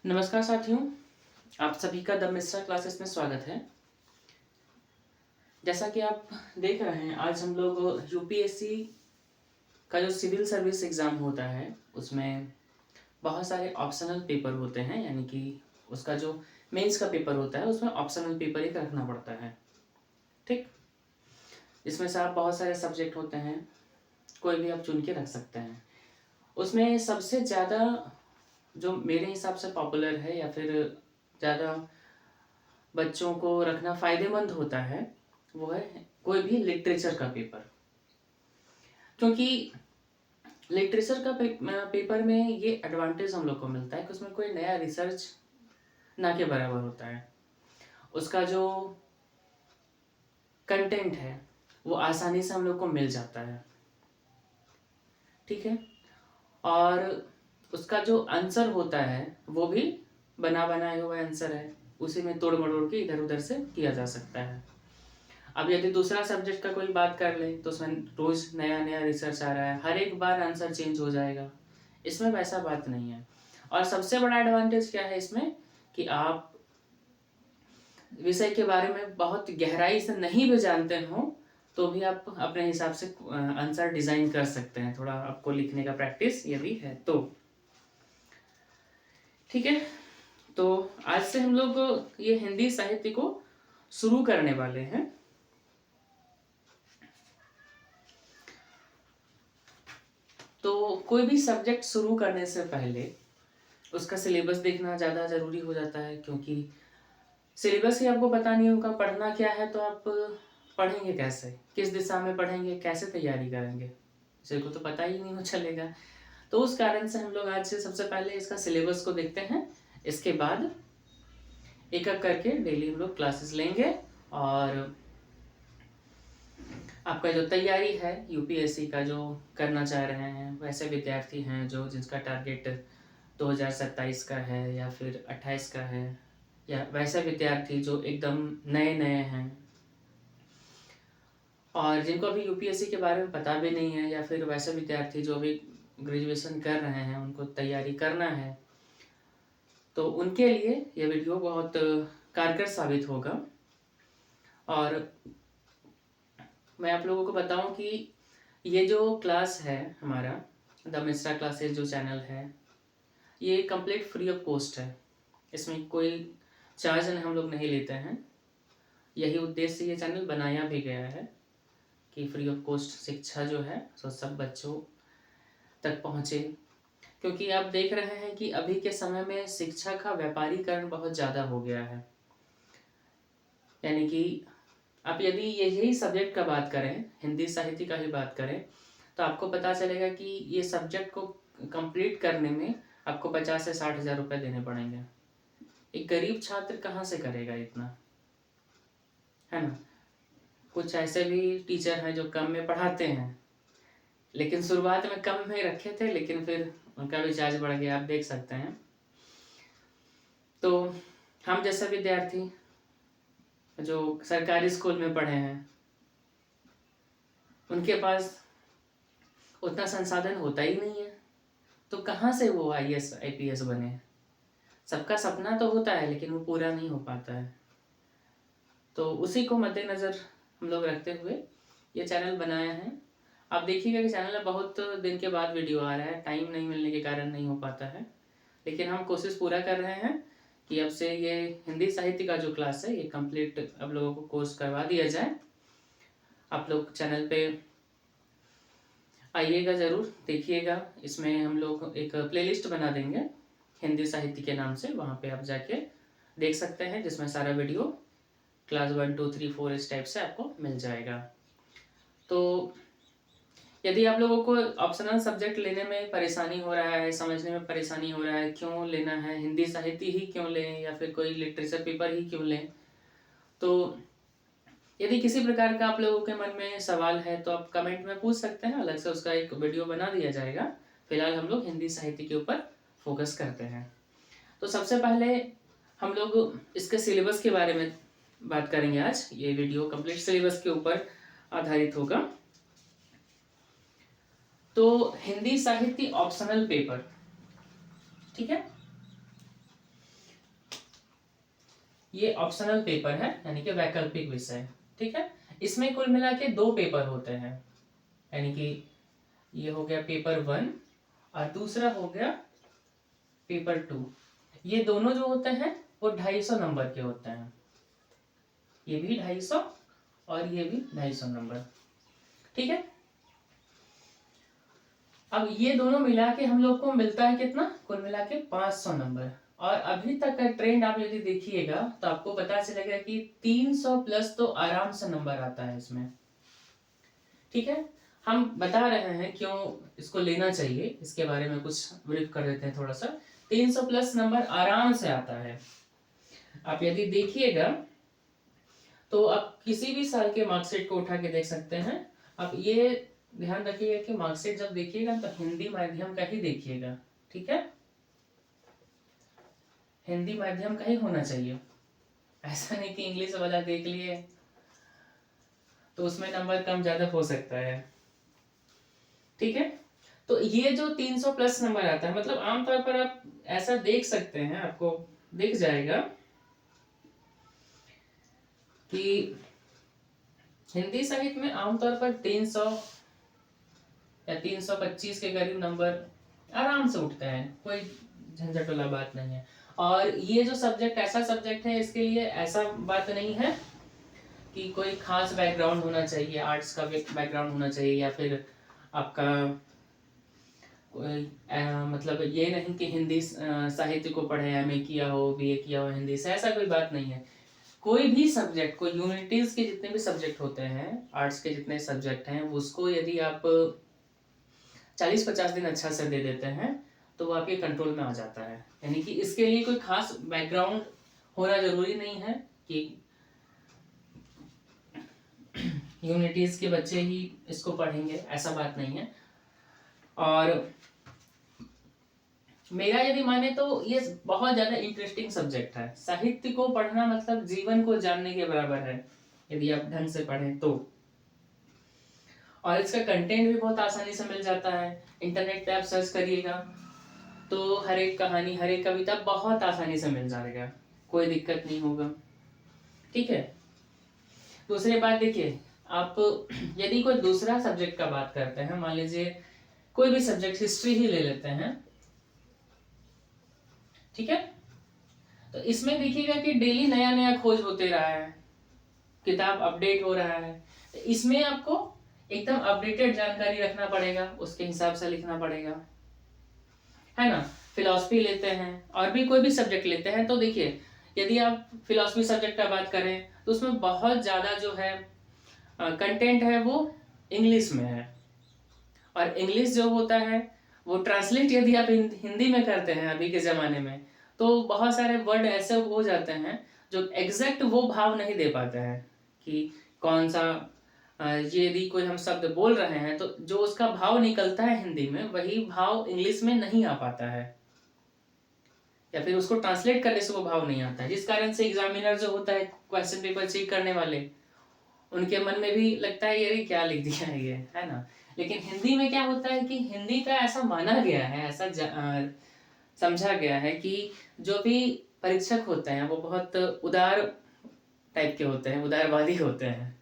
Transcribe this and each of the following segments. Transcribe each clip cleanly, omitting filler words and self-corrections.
नमस्कार साथियों, आप सभी का द मिश्रा क्लासेस में स्वागत है। जैसा कि आप देख रहे हैं, आज हम लोग यूपीएससी का जो सिविल सर्विस एग्ज़ाम होता है उसमें बहुत सारे ऑप्शनल पेपर होते हैं, यानी कि उसका जो मेंस का पेपर होता है उसमें ऑप्शनल पेपर एक रखना पड़ता है। ठीक, इसमें से आप बहुत सारे सब्जेक्ट होते हैं, कोई भी आप चुन के रख सकते हैं। उसमें सबसे ज़्यादा जो मेरे हिसाब से पॉपुलर है या फिर ज़्यादा बच्चों को रखना फ़ायदेमंद होता है वो है कोई भी लिटरेचर का पेपर। क्योंकि लिटरेचर का पेपर में ये एडवांटेज हम लोग को मिलता है कि उसमें कोई नया रिसर्च ना के बराबर होता है। उसका जो कंटेंट है वो आसानी से हम लोग को मिल जाता है। ठीक है, और उसका जो आंसर होता है वो भी बना बनाया हुआ आंसर है, उसी में तोड़ मरोड़ के इधर उधर से किया जा सकता है। अब यदि दूसरा सब्जेक्ट का कोई बात कर ले तो उसमें रोज नया नया रिसर्च आ रहा है, हर एक बार आंसर चेंज हो जाएगा। इसमें वैसा बात नहीं है। और सबसे बड़ा एडवांटेज क्या है इसमें कि आप विषय के बारे में बहुत गहराई से नहीं भी जानते हो तो भी आप अपने हिसाब से आंसर डिजाइन कर सकते हैं, थोड़ा आपको लिखने का प्रैक्टिस यदि है तो। ठीक है, तो आज से हम लोग ये हिंदी साहित्य को शुरू करने वाले हैं। तो कोई भी सब्जेक्ट शुरू करने से पहले उसका सिलेबस देखना ज़्यादा ज़रूरी हो जाता है, क्योंकि सिलेबस ही आपको पता नहीं होगा पढ़ना क्या है तो आप पढ़ेंगे कैसे, किस दिशा में पढ़ेंगे, कैसे तैयारी करेंगे, किसी को तो पता ही नहीं हो चलेगा। तो उस कारण से हम लोग आज से सबसे पहले इसका सिलेबस को देखते हैं। इसके बाद एक एक करके डेली हम लोग क्लासेस लेंगे और आपका जो तैयारी है यूपीएससी का जो करना चाह रहे हैं, वैसे विद्यार्थी हैं जो जिसका टारगेट 2027 का है या फिर 28 का है, या वैसे विद्यार्थी जो एकदम नए नए हैं और जिनको अभी यूपीएससी के बारे में पता भी नहीं है, या फिर वैसे विद्यार्थी जो अभी ग्रेजुएशन कर रहे हैं, उनको तैयारी करना है, तो उनके लिए ये वीडियो बहुत कारगर साबित होगा। और मैं आप लोगों को बताऊं कि ये जो क्लास है हमारा द मिश्रा क्लासेस जो चैनल है, ये कंप्लीट फ्री ऑफ कॉस्ट है। इसमें कोई चार्ज हम लोग नहीं लेते हैं। यही उद्देश्य से ये चैनल बनाया भी गया है कि फ्री ऑफ कॉस्ट शिक्षा जो है सो सब बच्चों तक पहुँचे। क्योंकि आप देख रहे हैं कि अभी के समय में शिक्षा का व्यापारीकरण बहुत ज़्यादा हो गया है। यानी कि आप यदि यही सब्जेक्ट का बात करें, हिंदी साहित्य का ही बात करें, तो आपको पता चलेगा कि ये सब्जेक्ट को कंप्लीट करने में आपको 50 से 60 हज़ार रुपये देने पड़ेंगे। एक गरीब छात्र कहाँ से करेगा इतना, है ना। कुछ ऐसे भी टीचर हैं जो कम में पढ़ाते हैं, लेकिन शुरुआत में कम में रखे थे, लेकिन फिर उनका भी चार्ज बढ़ गया, आप देख सकते हैं। तो हम जैसे विद्यार्थी जो सरकारी स्कूल में पढ़े हैं, उनके पास उतना संसाधन होता ही नहीं है, तो कहाँ से वो आईएएस आईपीएस बने। सबका सपना तो होता है लेकिन वो पूरा नहीं हो पाता है। तो उसी को मद्देनज़र हम लोग रखते हुए ये चैनल बनाया है। आप देखिएगा कि चैनल में बहुत दिन के बाद वीडियो आ रहा है, टाइम नहीं मिलने के कारण नहीं हो पाता है, लेकिन हम कोशिश पूरा कर रहे हैं कि अब से ये हिंदी साहित्य का जो क्लास है ये कंप्लीट अब लोगों को कोर्स करवा दिया जाए। आप लोग चैनल पे आइएगा, ज़रूर देखिएगा। इसमें हम लोग एक प्लेलिस्ट बना देंगे हिंदी साहित्य के नाम से, वहाँ पे आप जाके देख सकते हैं, जिसमें सारा वीडियो क्लास 1 2 3 4 इस टाइप से आपको मिल जाएगा। तो यदि आप लोगों को ऑप्शनल सब्जेक्ट लेने में परेशानी हो रहा है, समझने में परेशानी हो रहा है, क्यों लेना है, हिंदी साहित्य ही क्यों लें या फिर कोई लिटरेचर पेपर ही क्यों लें, तो यदि किसी प्रकार का आप लोगों के मन में सवाल है तो आप कमेंट में पूछ सकते हैं, अलग से उसका एक वीडियो बना दिया जाएगा। फिलहाल हम लोग हिंदी साहित्य के ऊपर फोकस करते हैं। तो सबसे पहले हम लोग इसके सिलेबस के बारे में बात करेंगे। आज ये वीडियो कंप्लीट सिलेबस के ऊपर आधारित होगा। तो हिंदी साहित्य ऑप्शनल पेपर, ठीक है। ये ऑप्शनल पेपर है, यानी कि वैकल्पिक विषय, ठीक है। इसमें कुल मिला के 2 पेपर होते हैं, यानी कि ये हो गया पेपर 1 और दूसरा हो गया पेपर 2। ये दोनों जो होते हैं वो 250 नंबर के होते हैं, ये भी 250 और ये भी 250 नंबर, ठीक है। अब ये दोनों मिला के हम लोग को मिलता है कितना, कुल मिला के 500 नंबर। और अभी तक का ट्रेंड आप यदि देखिएगा तो आपको पता चलेगा कि 300 प्लस तो आराम से नंबर आता है इसमें, ठीक है। हम बता रहे हैं क्यों इसको लेना चाहिए, इसके बारे में कुछ ब्रीफ कर देते हैं थोड़ा सा। 300 प्लस नंबर आराम से आता है। आप यदि देखिएगा तो आप किसी भी साल के मार्कशीट को उठा के देख सकते हैं। आप ये ध्यान रखिएगा कि मार्कशीट जब देखिएगा तो हिंदी माध्यम का ही देखिएगा, ठीक है। हिंदी माध्यम का ही होना चाहिए, ऐसा नहीं कि इंग्लिश वाला देख लिए तो उसमें नंबर कम ज्यादा हो सकता है, ठीक है। तो ये जो 300 प्लस नंबर आता है, मतलब आमतौर पर आप ऐसा देख सकते हैं, आपको दिख जाएगा कि हिंदी साहित्य में आमतौर पर 300 या 325 के करीब नंबर आराम से उठते हैं, कोई झंझट वाला बात नहीं है। और ये जो सब्जेक्ट ऐसा सब्जेक्ट है, इसके लिए ऐसा बात नहीं है कि कोई खास बैकग्राउंड होना चाहिए, आर्ट्स का बैकग्राउंड होना चाहिए, या फिर आपका मतलब ये नहीं कि हिंदी साहित्य को पढ़े, एमए किया हो, बीए किया हो हिंदी से, ऐसा कोई बात नहीं है। कोई भी सब्जेक्ट, कोई यूनिटीज के जितने भी सब्जेक्ट होते हैं, आर्ट्स के जितने सब्जेक्ट हैं, उसको यदि आप 40-50 दिन अच्छा से दे देते हैं तो वो आपके कंट्रोल में आ जाता है। यानी कि इसके लिए कोई खास बैकग्राउंड होना जरूरी नहीं है कि यूनिटीज के बच्चे ही इसको पढ़ेंगे, ऐसा बात नहीं है। और मेरा यदि माने तो ये बहुत ज्यादा इंटरेस्टिंग सब्जेक्ट है। साहित्य को पढ़ना मतलब जीवन को जानने के बराबर है, यदि आप ढंग से पढ़ें तो। और इसका कंटेंट भी बहुत आसानी से मिल जाता है। इंटरनेट पे आप सर्च करिएगा तो हर एक कहानी, हर एक कविता बहुत आसानी से मिल जाएगा, कोई दिक्कत नहीं होगा, ठीक है। दूसरी बात देखिए, आप यदि कोई दूसरा सब्जेक्ट का बात करते हैं, मान लीजिए कोई भी सब्जेक्ट, हिस्ट्री ही ले लेते हैं, ठीक है। तो इसमें देखिएगा कि डेली नया नया खोज होते रहा है, किताब अपडेट हो रहा है। तो इसमें आपको एकदम अपडेटेड जानकारी रखना पड़ेगा, उसके हिसाब से लिखना पड़ेगा, है ना। फिलॉसफी लेते हैं और भी कोई भी सब्जेक्ट लेते हैं, तो देखिए यदि आप फिलॉसफी सब्जेक्ट का बात करें तो उसमें बहुत ज़्यादा जो है कंटेंट है वो इंग्लिश में है। और इंग्लिश जो होता है वो ट्रांसलेट यदि आप हिंदी में करते हैं अभी के ज़माने में, तो बहुत सारे वर्ड ऐसे हो जाते हैं जो एग्जैक्ट वो भाव नहीं दे पाते हैं कि कौन सा ये यदि कोई हम शब्द बोल रहे हैं तो जो उसका भाव निकलता है हिंदी में, वही भाव इंग्लिश में नहीं आ पाता है, या फिर उसको ट्रांसलेट करने से वो भाव नहीं आता है, जिस कारण से एग्जामिनर जो होता है, क्वेश्चन पेपर चेक करने वाले, उनके मन में भी लगता है ये क्या लिख दिया है ना। लेकिन हिंदी में क्या होता है कि हिंदी का ऐसा माना गया है, ऐसा समझा गया है कि जो भी परीक्षक होते हैं वो बहुत उदार टाइप के होते हैं, उदारवादी होते हैं,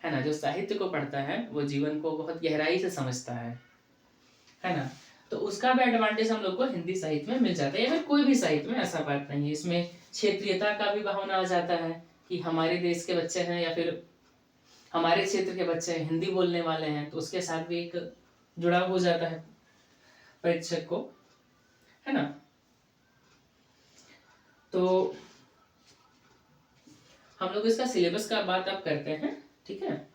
है ना। जो साहित्य को पढ़ता है वो जीवन को बहुत गहराई से समझता है ना। तो उसका भी एडवांटेज हम लोग को हिंदी साहित्य में मिल जाता है, या फिर कोई भी साहित्य में, ऐसा बात नहीं है। इसमें क्षेत्रीयता का भी भावना आ जाता है कि हमारे देश के बच्चे हैं या फिर हमारे क्षेत्र के बच्चे हिंदी बोलने वाले हैं, तो उसके साथ भी एक जुड़ाव हो जाता है परीक्षक को, है ना। तो हम लोग इसका सिलेबस का बात अब करते हैं, ठीक है।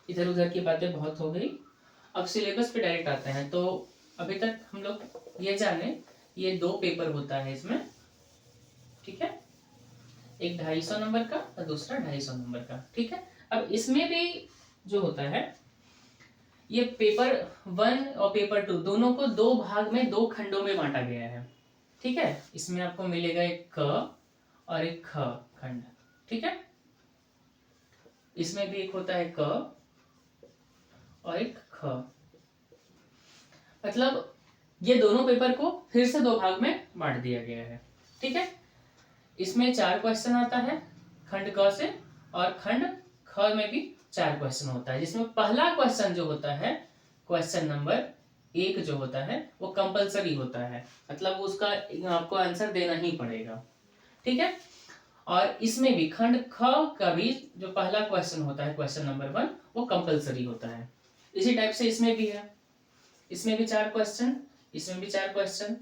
इधर उधर की बातें बहुत हो गई, अब सिलेबस पे डायरेक्ट आते हैं। तो अभी तक हम लोग ये जाने, ये 2 पेपर होता है इसमें, ठीक है। एक 250 नंबर का और दूसरा 250 नंबर का, ठीक है। अब इसमें भी जो होता है, ये पेपर 1 और पेपर 2 दोनों को 2 भाग में, 2 खंडों में बांटा गया है, ठीक है। इसमें आपको मिलेगा एक क और एक ख खंड, ठीक है। इसमें भी एक होता है क और एक ख, मतलब ये दोनों पेपर को फिर से 2 भाग में बांट दिया गया है, ठीक है। इसमें 4 क्वेश्चन आता है खंड क से, और खंड ख में भी 4 क्वेश्चन होता है, जिसमें पहला क्वेश्चन जो होता है, क्वेश्चन नंबर 1 जो होता है वो कंपलसरी होता है, मतलब उसका आपको आंसर देना ही पड़ेगा। ठीक है। और इसमें भी खंड ख का भी जो पहला क्वेश्चन होता है, क्वेश्चन नंबर 1, वो कंपलसरी होता है। इसी टाइप से इसमें भी है, इसमें भी 4 क्वेश्चन, इसमें भी 4 क्वेश्चन,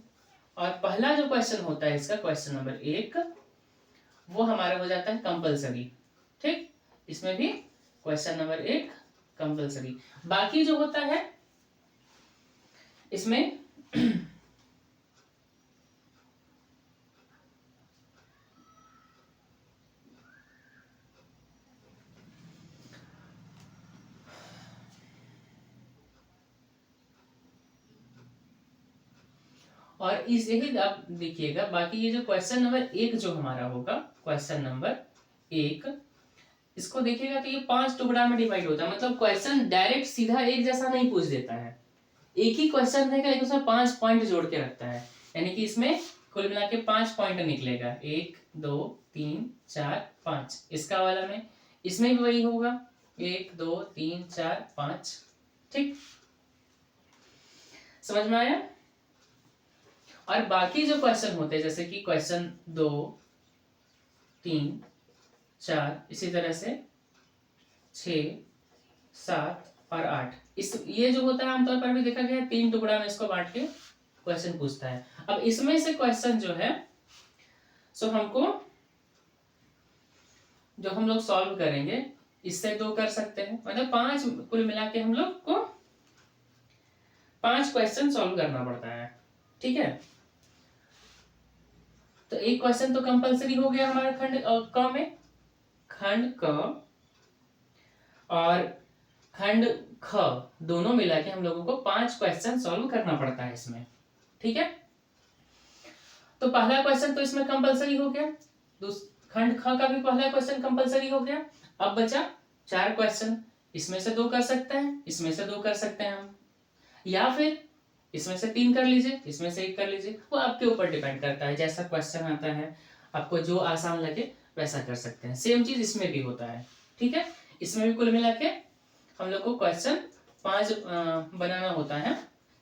और पहला जो क्वेश्चन होता है इसका, क्वेश्चन नंबर 1, वो हमारा हो जाता है कंपलसरी। ठीक, इसमें भी क्वेश्चन नंबर 1 कंपलसरी। बाकी जो होता है इसमें और इस यही आप देखिएगा, बाकी ये जो क्वेश्चन नंबर 1 जो हमारा होगा, क्वेश्चन नंबर 1, इसको देखिएगा तो ये 5 टुकड़ा में डिवाइड होता है, मतलब क्वेश्चन डायरेक्ट सीधा एक जैसा नहीं पूछ देता है, एक ही क्वेश्चन रहेगा लेकिन उसमें 5 पॉइंट जोड़ के रखता है, यानी कि इसमें कुल मिला के 5 पॉइंट निकलेगा, 1 2 3 4 5। इसका वाला में, इसमें भी वही होगा, 1 2 3 4 5। ठीक, समझ में आया। और बाकी जो क्वेश्चन होते हैं, जैसे कि क्वेश्चन 2 3 4, इसी तरह से 6 7 और 8, इस ये जो होता है आमतौर पर भी देखा गया है, 3 टुकड़ा में इसको बांट के क्वेश्चन पूछता है। अब इसमें से क्वेश्चन जो है सो हमको, जो हम लोग सॉल्व करेंगे, इससे 2 कर सकते हैं, मतलब 5 कुल मिला के हम लोग को 5 क्वेश्चन सॉल्व करना पड़ता है। ठीक है, तो एक क्वेश्चन तो कंपलसरी हो गया हमारे खंड क में, खंड क और खंड ख दोनों मिला के हम लोगों को 5 क्वेश्चन सॉल्व करना पड़ता है इसमें। ठीक है, तो पहला क्वेश्चन तो इसमें कंपलसरी हो गया, खंड ख का भी पहला क्वेश्चन कंपलसरी हो गया। अब बचा 4 क्वेश्चन, इसमें से 2 कर सकते हैं, इसमें से 2 कर सकते हैं हम, या फिर इसमें से 3 कर लीजिए, इसमें से 1 कर लीजिए, वो आपके ऊपर डिपेंड करता है, जैसा क्वेश्चन आता है आपको जो आसान लगे वैसा कर सकते हैं। सेम चीज इसमें भी होता है। ठीक है, इसमें भी कुल मिला के हम लोग को क्वेश्चन 5 बनाना होता है,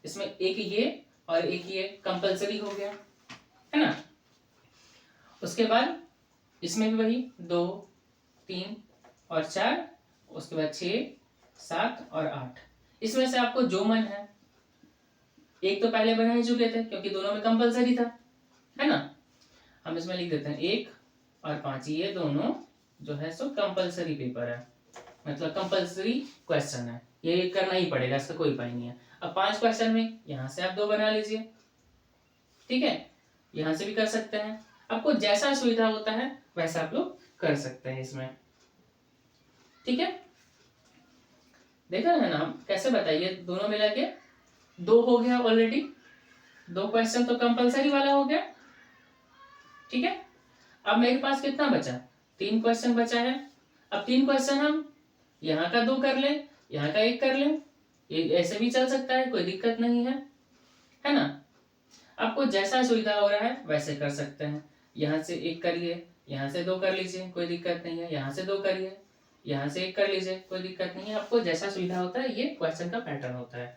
इसमें एक ये और एक ये कंपलसरी हो गया, है ना। उसके बाद इसमें भी वही 2 3 और 4, उसके बाद 6 7 और 8, इसमें से आपको जो मन है, एक तो पहले बना ही चुके थे क्योंकि दोनों में कंपलसरी था, है ना। हम इसमें लिख देते हैं 1 और 5, ये दोनों जो है सो कंपलसरी पेपर है, मतलब कंपलसरी क्वेश्चन है, ये करना ही पड़ेगा, इसका कोई उपाय नहीं है। अब 5 क्वेश्चन में यहाँ से आप 2 बना लीजिए, ठीक है, यहाँ से भी कर सकते हैं, आपको जैसा सुविधा होता है वैसा आप लोग कर सकते हैं इसमें। ठीक है, देखा है ना, कैसे बताइए, दोनों मिला के 2 हो गया ऑलरेडी, 2 क्वेश्चन तो कंपलसरी वाला हो गया। ठीक है, अब मेरे पास कितना बचा, 3 क्वेश्चन बचा है। अब 3 क्वेश्चन हम यहाँ का 2 कर ले, यहाँ का 1 कर ले, ये ऐसे भी चल सकता है, कोई दिक्कत नहीं है ना। आपको जैसा सुविधा हो रहा है वैसे कर सकते हैं, यहाँ से 1 करिए, यहाँ से 2 कर लीजिए, कोई दिक्कत नहीं है, यहाँ से 2 करिए, यहाँ से 1 कर लीजिए, कोई दिक्कत नहीं है, आपको जैसा सुविधा होता है, ये क्वेश्चन का पैटर्न होता है।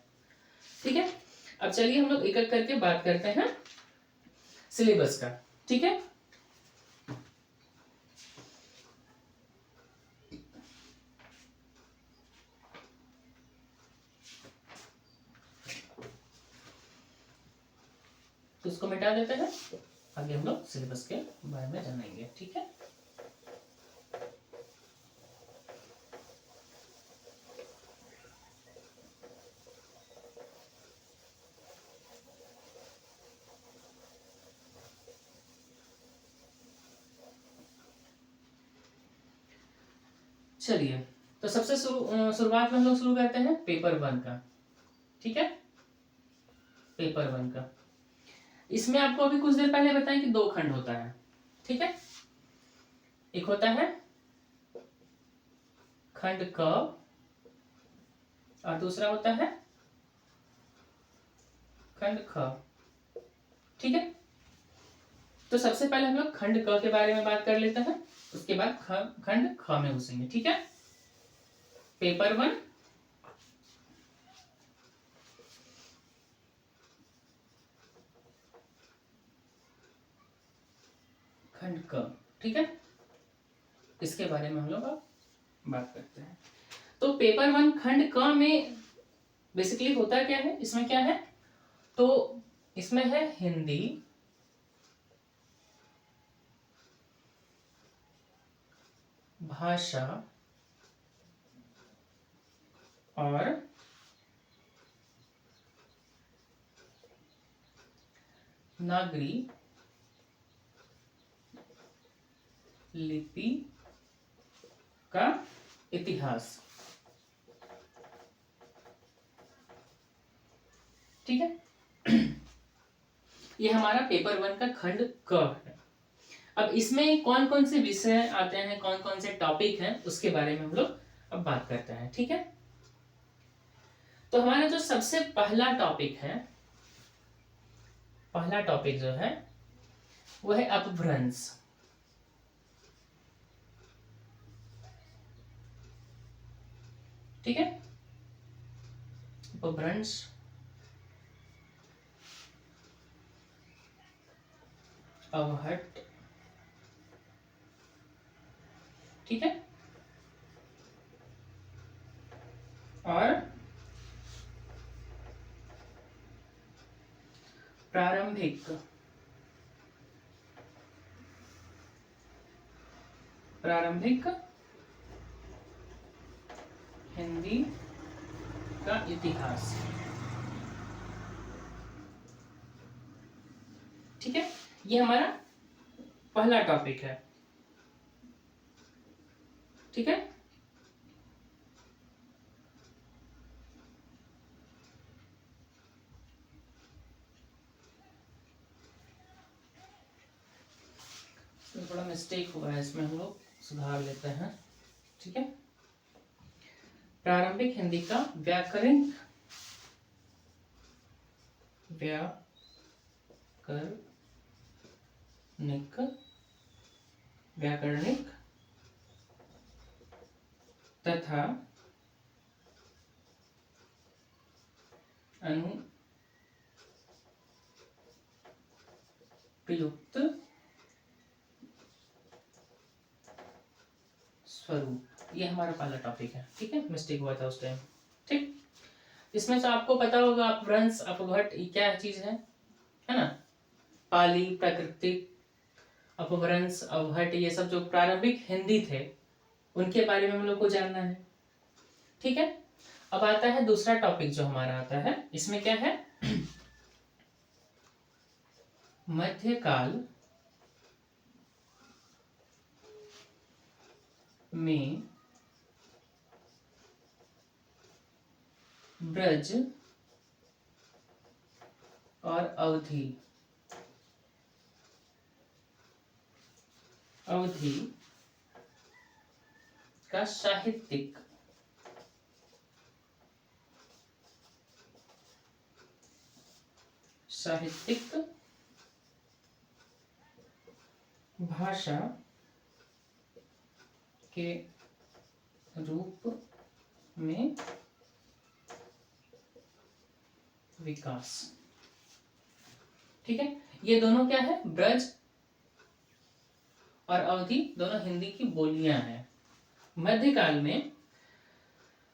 ठीक है, अब चलिए हम लोग एक एक करके बात करते हैं सिलेबस का। ठीक है, तो इसको मिटा देते हैं, आगे हम लोग सिलेबस के बारे में जानेंगे। ठीक है, चलिए, तो सबसे शुरुआत में हम लोग शुरू करते हैं पेपर 1 का। ठीक है, पेपर 1 का, इसमें आपको अभी कुछ देर पहले बताया कि 2 खंड होता है। ठीक है, एक होता है खंड क और दूसरा होता है खंड ख। ठीक है, तो सबसे पहले हम लोग खंड क के बारे में बात कर लेते हैं, उसके बाद खंड ख में घुसेंगे, ठीक है। पेपर 1 खंड क, ठीक है, इसके बारे में हम लोग अब बात करते हैं। तो पेपर 1 खंड क में बेसिकली होता क्या है, इसमें क्या है, तो इसमें है हिंदी, भाषा और नागरी लिपि का इतिहास, ठीक है। ये हमारा पेपर 1 का खंड क है। अब इसमें कौन कौन से विषय आते हैं, कौन कौन से टॉपिक हैं, उसके बारे में हम लोग अब बात करते हैं, ठीक है। तो हमारा जो सबसे पहला टॉपिक है, पहला टॉपिक जो है वो है अपभ्रंश, ठीक है। अपभ्रंश अवहट, ठीक है, और प्रारंभिक हिंदी का इतिहास, ठीक है। ये हमारा पहला टॉपिक है, ठीक है। तो थोड़ा मिस्टेक हुआ है इसमें, हम लोग सुधार लेते हैं, ठीक है। प्रारंभिक हिंदी का व्याकरणिक तथा अनुप्रयुक्त स्वरूप, ये हमारा पहला टॉपिक है, ठीक है। मिस्टेक हुआ था उस टाइम, ठीक। इसमें से आपको पता होगा अपभ्रंश अपघट क्या चीज है ना। पाली, प्राकृतिक, अपभ्रंश, अवहट, ये सब जो प्रारंभिक हिंदी थे उनके बारे में हम लोग को जानना है, ठीक है। अब आता है दूसरा टॉपिक जो हमारा आता है, इसमें क्या है, मध्यकाल में ब्रज और अवधि का साहित्यिक भाषा के रूप में विकास, ठीक है। ये दोनों क्या है, ब्रज और अवधि दोनों हिंदी की बोलियां हैं। मध्यकाल में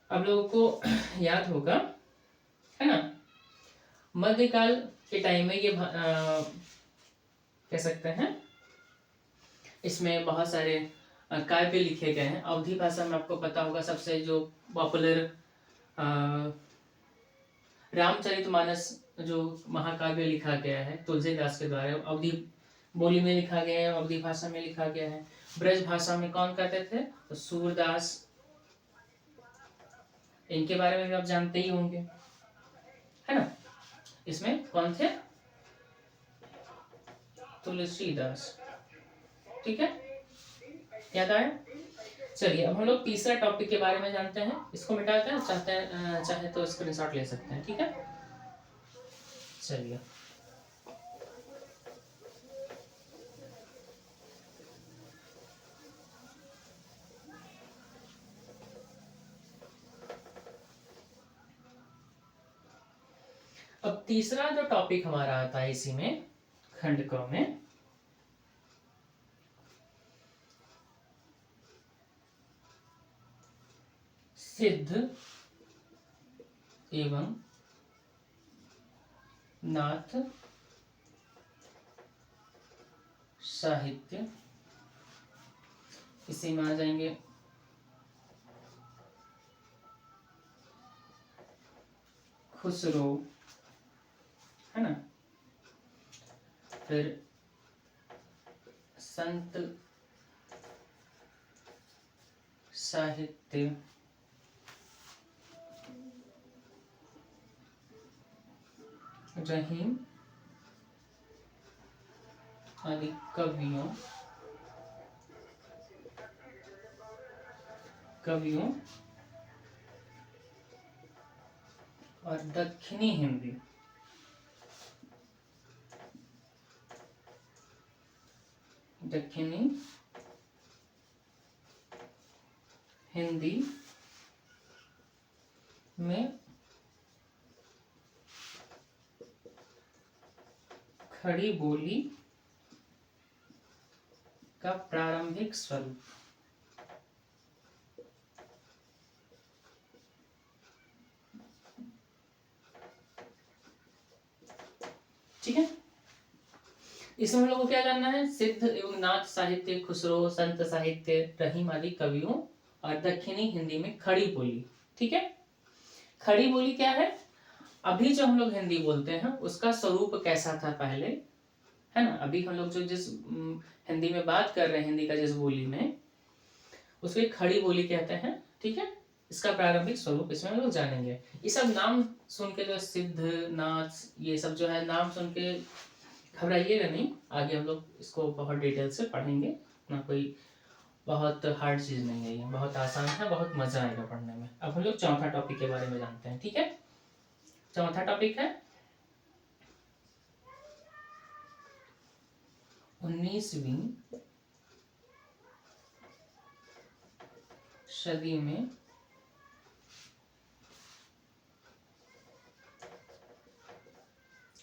आप लोगों को याद होगा, है ना, मध्यकाल के टाइम में ये कह सकते हैं इसमें बहुत सारे काव्य लिखे गए हैं। अवधि भाषा में आपको पता होगा सबसे जो पॉपुलर रामचरितमानस जो महाकाव्य लिखा गया है तुलसीदास के द्वारा, अवधि बोली में लिखा गया है, अवधि भाषा में लिखा गया है। ब्रज भाषा में कौन कहते थे, तो सूरदास, इनके बारे में भी आप जानते ही होंगे, है ना। इसमें कौन थे, तुलसीदास, ठीक है, याद आया। चलिए अब हम लोग तीसरा टॉपिक के बारे में जानते हैं, इसको मिटाते हैं, चाहे तो स्क्रीनशॉट ले सकते हैं, ठीक है। चलिए अब तीसरा जो टॉपिक हमारा आता है इसी में, खंड क में, सिद्ध एवं नाथ साहित्य। इसी में आ जाएंगे खुसरो, है ना, फिर संत साहित्य, रहीम आदि कवियों और दक्षिणी हिंदी में खड़ी बोली का प्रारंभिक स्वरूप। ठीक है, इसमें हम लोग को क्या जानना है? सिद्ध एवं नाथ साहित्य, खुसरो, संत साहित्य, रहीम आदि कवियों और दक्षिणी हिंदी में खड़ी बोली। ठीक है, खड़ी बोली क्या है? अभी जो हम लोग हिंदी बोलते हैं उसका स्वरूप कैसा था पहले, है ना। अभी हम लोग जो जिस हिंदी में बात कर रहे हैं, हिंदी का जिस बोली में, उसको एक खड़ी बोली कहते हैं। ठीक है, इसका प्रारंभिक स्वरूप इसमें हम लोग जानेंगे। ये सब नाम सुन के, जो सिद्ध, नाथ, ये सब जो है नाम सुन के घबराइएगा नहीं, आगे हम लोग इसको बहुत डिटेल से पढ़ेंगे ना। कोई बहुत हार्ड चीज नहीं है, ये बहुत आसान है, बहुत मजा आएगा पढ़ने में। अब हम लोग चौथा टॉपिक के बारे में जानते हैं। ठीक है, चौथा टॉपिक है 19वीं सदी में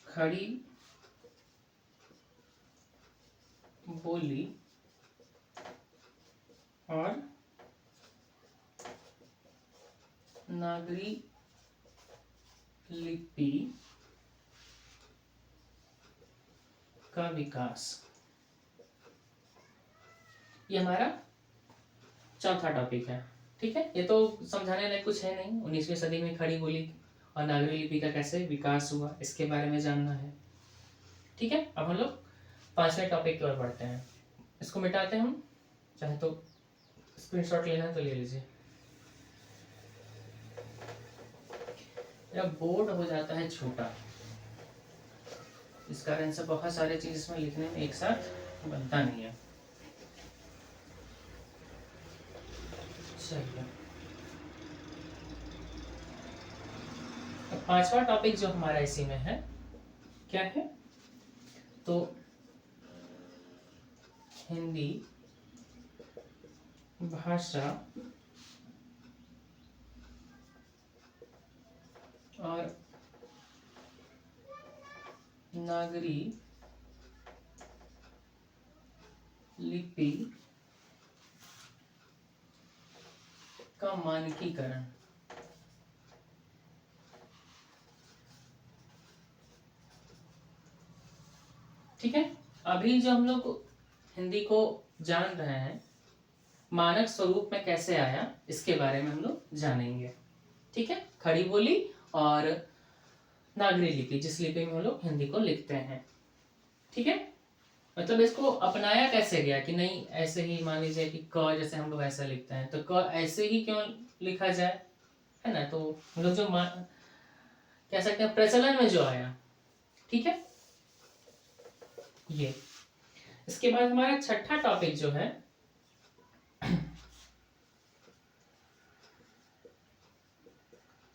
खड़ी बोली और नागरी लिपि का विकास। ये हमारा चौथा टॉपिक है। ठीक है, ये तो समझाने लायक कुछ है नहीं। 19वीं सदी में खड़ी बोली और नागरी लिपि का कैसे विकास हुआ, इसके बारे में जानना है। ठीक है, अब हम लोग पांचवें टॉपिक की ओर बढ़ते हैं। इसको मिटाते हैं हम, चाहे तो स्क्रीनशॉट लेना है तो ले लीजिए। मेरा बोर्ड हो जाता है छोटा, इस कारण से बहुत सारे चीज इसमें लिखने में एक साथ बनता नहीं है। चलिए, पांचवा टॉपिक जो हमारा इसी में है क्या है? तो हिंदी भाषा और नागरी लिपि का मानकीकरण। ठीक है, अभी जो हम लोग हिंदी को जान रहे हैं, मानक स्वरूप में कैसे आया, इसके बारे में हम लोग जानेंगे। ठीक है, खड़ी बोली और नागरी लिपि, जिस लिपि में हम लोग हिंदी को लिखते हैं। ठीक है, मतलब इसको अपनाया कैसे गया कि नहीं ऐसे ही, मान लीजिए कि क जैसे हम लोग ऐसा लिखते हैं तो क ऐसे ही क्यों लिखा जाए, है ना। तो हम लोग जो कह सकते हैं प्रचलन में जो आया। ठीक है, ये इसके बाद हमारा छठा टॉपिक जो है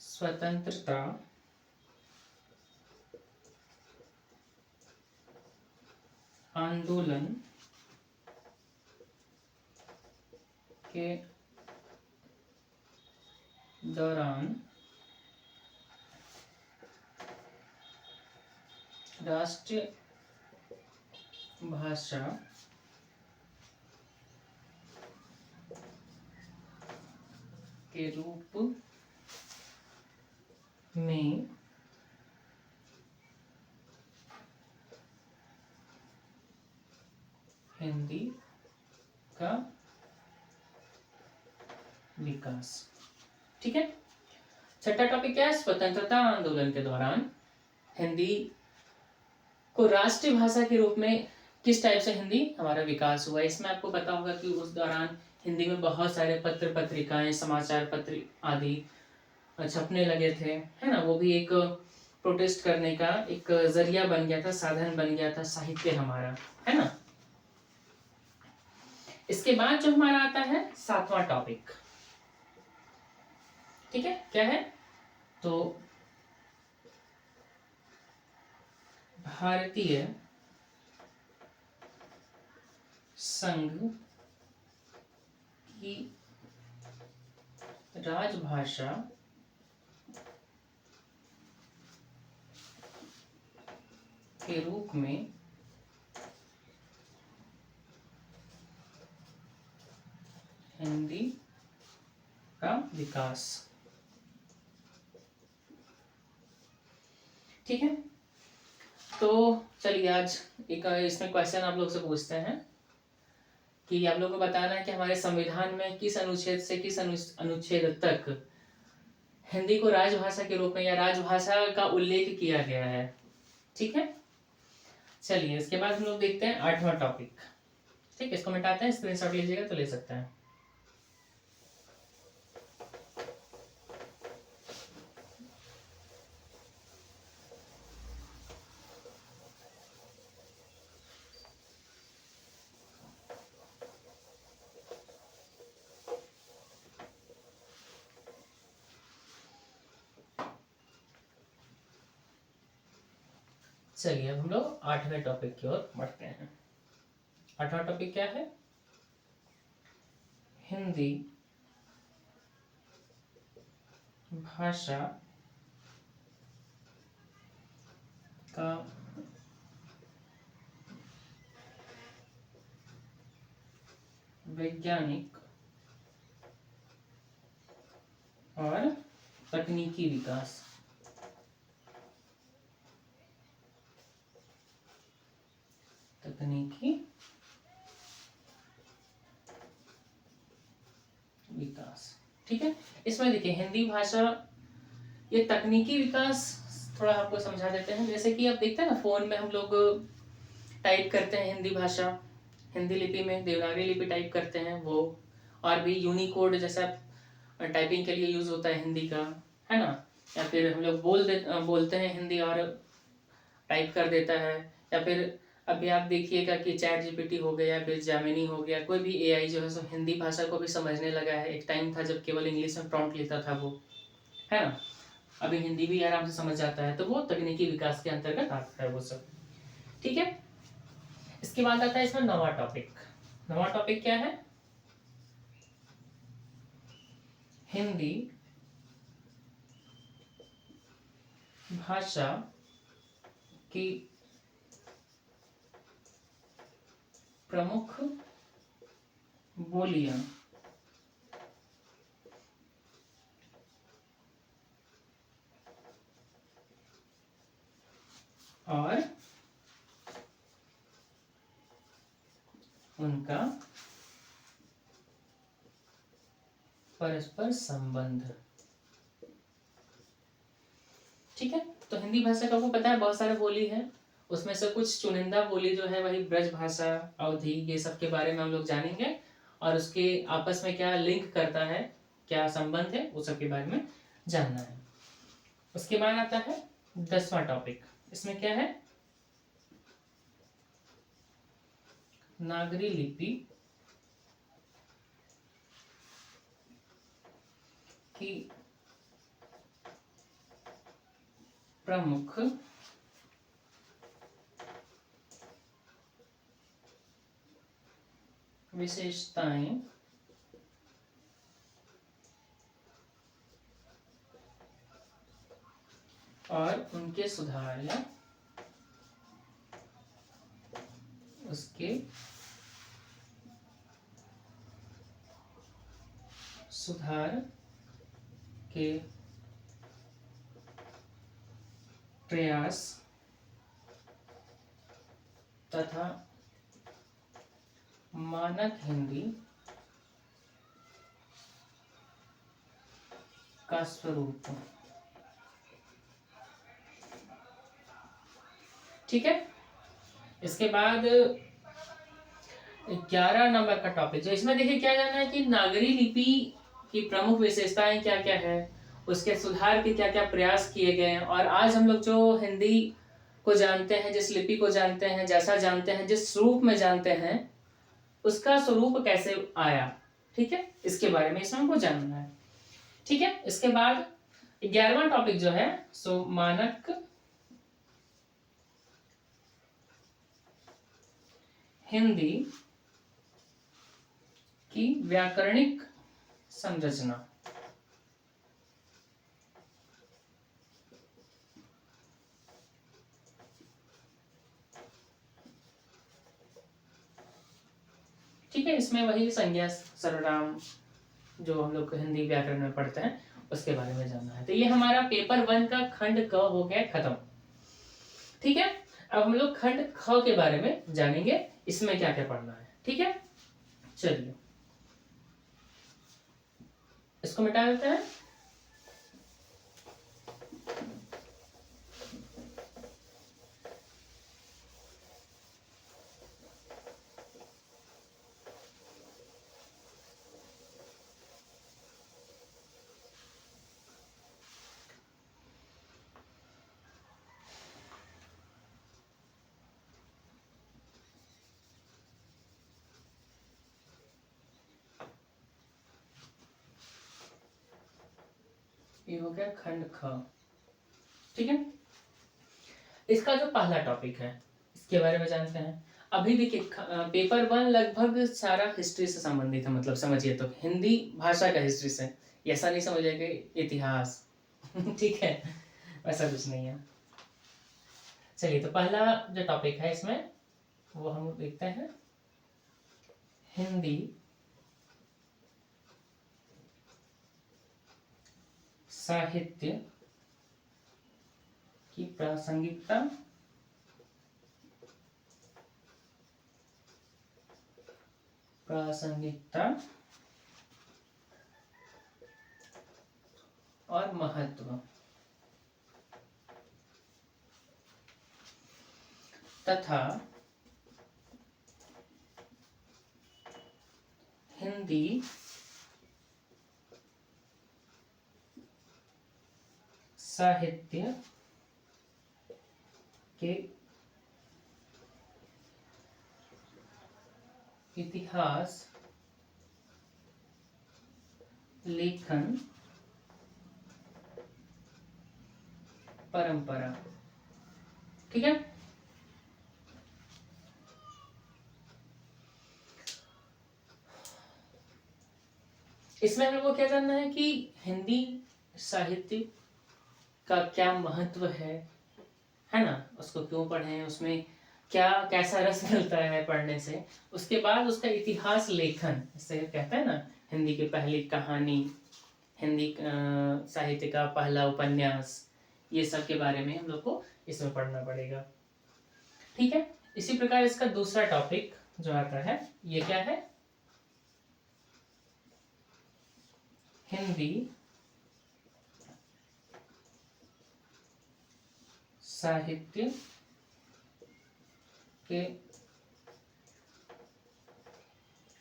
स्वतंत्रता आंदोलन के दौरान राष्ट्रीय भाषा के रूप में हिंदी का विकास। ठीक है। छठा टॉपिक क्या है? स्वतंत्रता आंदोलन के दौरान हिंदी को राष्ट्रीय भाषा के रूप में किस टाइप से हिंदी हमारा विकास हुआ। इसमें आपको पता होगा कि उस दौरान हिंदी में बहुत सारे पत्र पत्रिकाएं, समाचार पत्र आदि छपने लगे थे, है ना। वो भी एक प्रोटेस्ट करने का एक जरिया बन गया था, साधन बन गया था साहित्य हमारा, है ना। इसके बाद जो हमारा आता है 7वां टॉपिक, ठीक है, क्या है? तो भारतीय संघ की राजभाषा के रूप में हिंदी का विकास। ठीक है। तो चलिए आज एक इसमें क्वेश्चन आप लोग से पूछते हैं कि आप लोगों को बताना है कि हमारे संविधान में किस अनुच्छेद से किस अनुच्छेद तक हिंदी को राजभाषा के रूप में या राजभाषा का उल्लेख किया गया है। ठीक है। चलिए इसके बाद हम लोग देखते हैं 8वां टॉपिक। ठीक है, इसको मिटाते हैं, स्क्रीनशॉट लीजिएगा तो ले सकते हैं। चलिए अब हम लोग 8वें टॉपिक की ओर बढ़ते हैं। 8वां टॉपिक क्या है? हिंदी भाषा का वैज्ञानिक और तकनीकी विकास। तकनीकी विकास। ठीक है। इसमें देखिए हिंदी भाषा, ये तकनीकी विकास थोड़ा आपको समझा देते हैं। जैसे कि आप देखते हैं ना, फोन में हम लोग टाइप करते हैं हिंदी भाषा, हिंदी लिपि में देवनागरी लिपि टाइप करते हैं वो, और भी यूनिकोड जैसा टाइपिंग के लिए यूज होता है हिंदी का, है ना। या फिर हम लोग बोलते हैं हिंदी और टाइप कर देता है। या फिर अभी आप देखिएगा कि चैट जीपीटी हो गया या फिर जेमिनी हो गया, कोई भी एआई जो है सो हिंदी भाषा को भी समझने लगा है। एक टाइम था जब केवल इंग्लिश में प्रॉम्प्ट लिखता था वो, है ना। अभी हिंदी भी आराम से समझ जाता है, तो वो तकनीकी विकास के अंतर्गत आता है वो सब। ठीक है। इसके बाद आता है इसमें 9वां टॉपिक। 9वां टॉपिक क्या है? हिंदी भाषा की प्रमुख बोलियां और उनका परस्पर संबंध। ठीक है। तो हिंदी भाषा का आपको पता है बहुत सारे बोली है, उसमें से कुछ चुनिंदा बोली जो है वही ब्रज भाषा, अवधी, ये सब के बारे में हम लोग जानेंगे, और उसके आपस में क्या लिंक करता है, क्या संबंध है, वो सब के बारे में जानना है। उसके बाद आता है 10वां टॉपिक। इसमें क्या है? नागरी लिपि की प्रमुख विशेषताएं और उनके सुधार या उसके सुधार के प्रयास तथा मानक हिंदी का स्वरूप। ठीक है। इसके बाद 11 नंबर का टॉपिक, जो इसमें देखिए क्या जानना है कि नागरी लिपि की प्रमुख विशेषताएं क्या क्या है, उसके सुधार के क्या क्या प्रयास किए गए हैं, और आज हम लोग जो हिंदी को जानते हैं, जिस लिपि को जानते हैं, जैसा जानते हैं, जिस रूप में जानते हैं, उसका स्वरूप कैसे आया। ठीक है, इसके बारे में इसमें हमको जानना है। ठीक है। इसके बाद 11वां टॉपिक जो है सो मानक हिंदी की व्याकरणिक संरचना। ठीक है। इसमें वही संज्ञा सर्वनाम जो हम लोग हिंदी व्याकरण में पढ़ते हैं उसके बारे में जानना है। तो ये हमारा पेपर 1 का खंड क हो गया खत्म। ठीक है। अब हम लोग खंड ख के बारे में जानेंगे, इसमें क्या क्या पढ़ना है। ठीक है, चलिए इसको मिटा देते हैं। ये हो गया खंड ख। ठीक है। इसका जो पहला टॉपिक है इसके बारे में जानते हैं। अभी देखिए पेपर 1 लगभग सारा हिस्ट्री से संबंधित है, मतलब समझिए तो हिंदी भाषा का हिस्ट्री से, ऐसा नहीं समझिए कि इतिहास। ठीक है, वैसा कुछ नहीं है। चलिए, तो पहला जो टॉपिक है इसमें वो हम देखते हैं, हिंदी साहित्य की प्रासंगिकता और महत्व तथा हिंदी साहित्य के इतिहास, लेखन, परंपरा। ठीक है। इसमें हम लोग को क्या जानना है कि हिंदी साहित्य का क्या महत्व है ना, उसको क्यों पढ़ें, उसमें क्या कैसा रस मिलता है पढ़ने से। उसके बाद उसका इतिहास लेखन, इससे कहते हैं ना हिंदी की पहली कहानी, हिंदी साहित्य का पहला उपन्यास, ये सब के बारे में हम लोग को इसमें पढ़ना पड़ेगा। ठीक है। इसी प्रकार इसका दूसरा टॉपिक जो आता है ये क्या है, हिंदी साहित्य के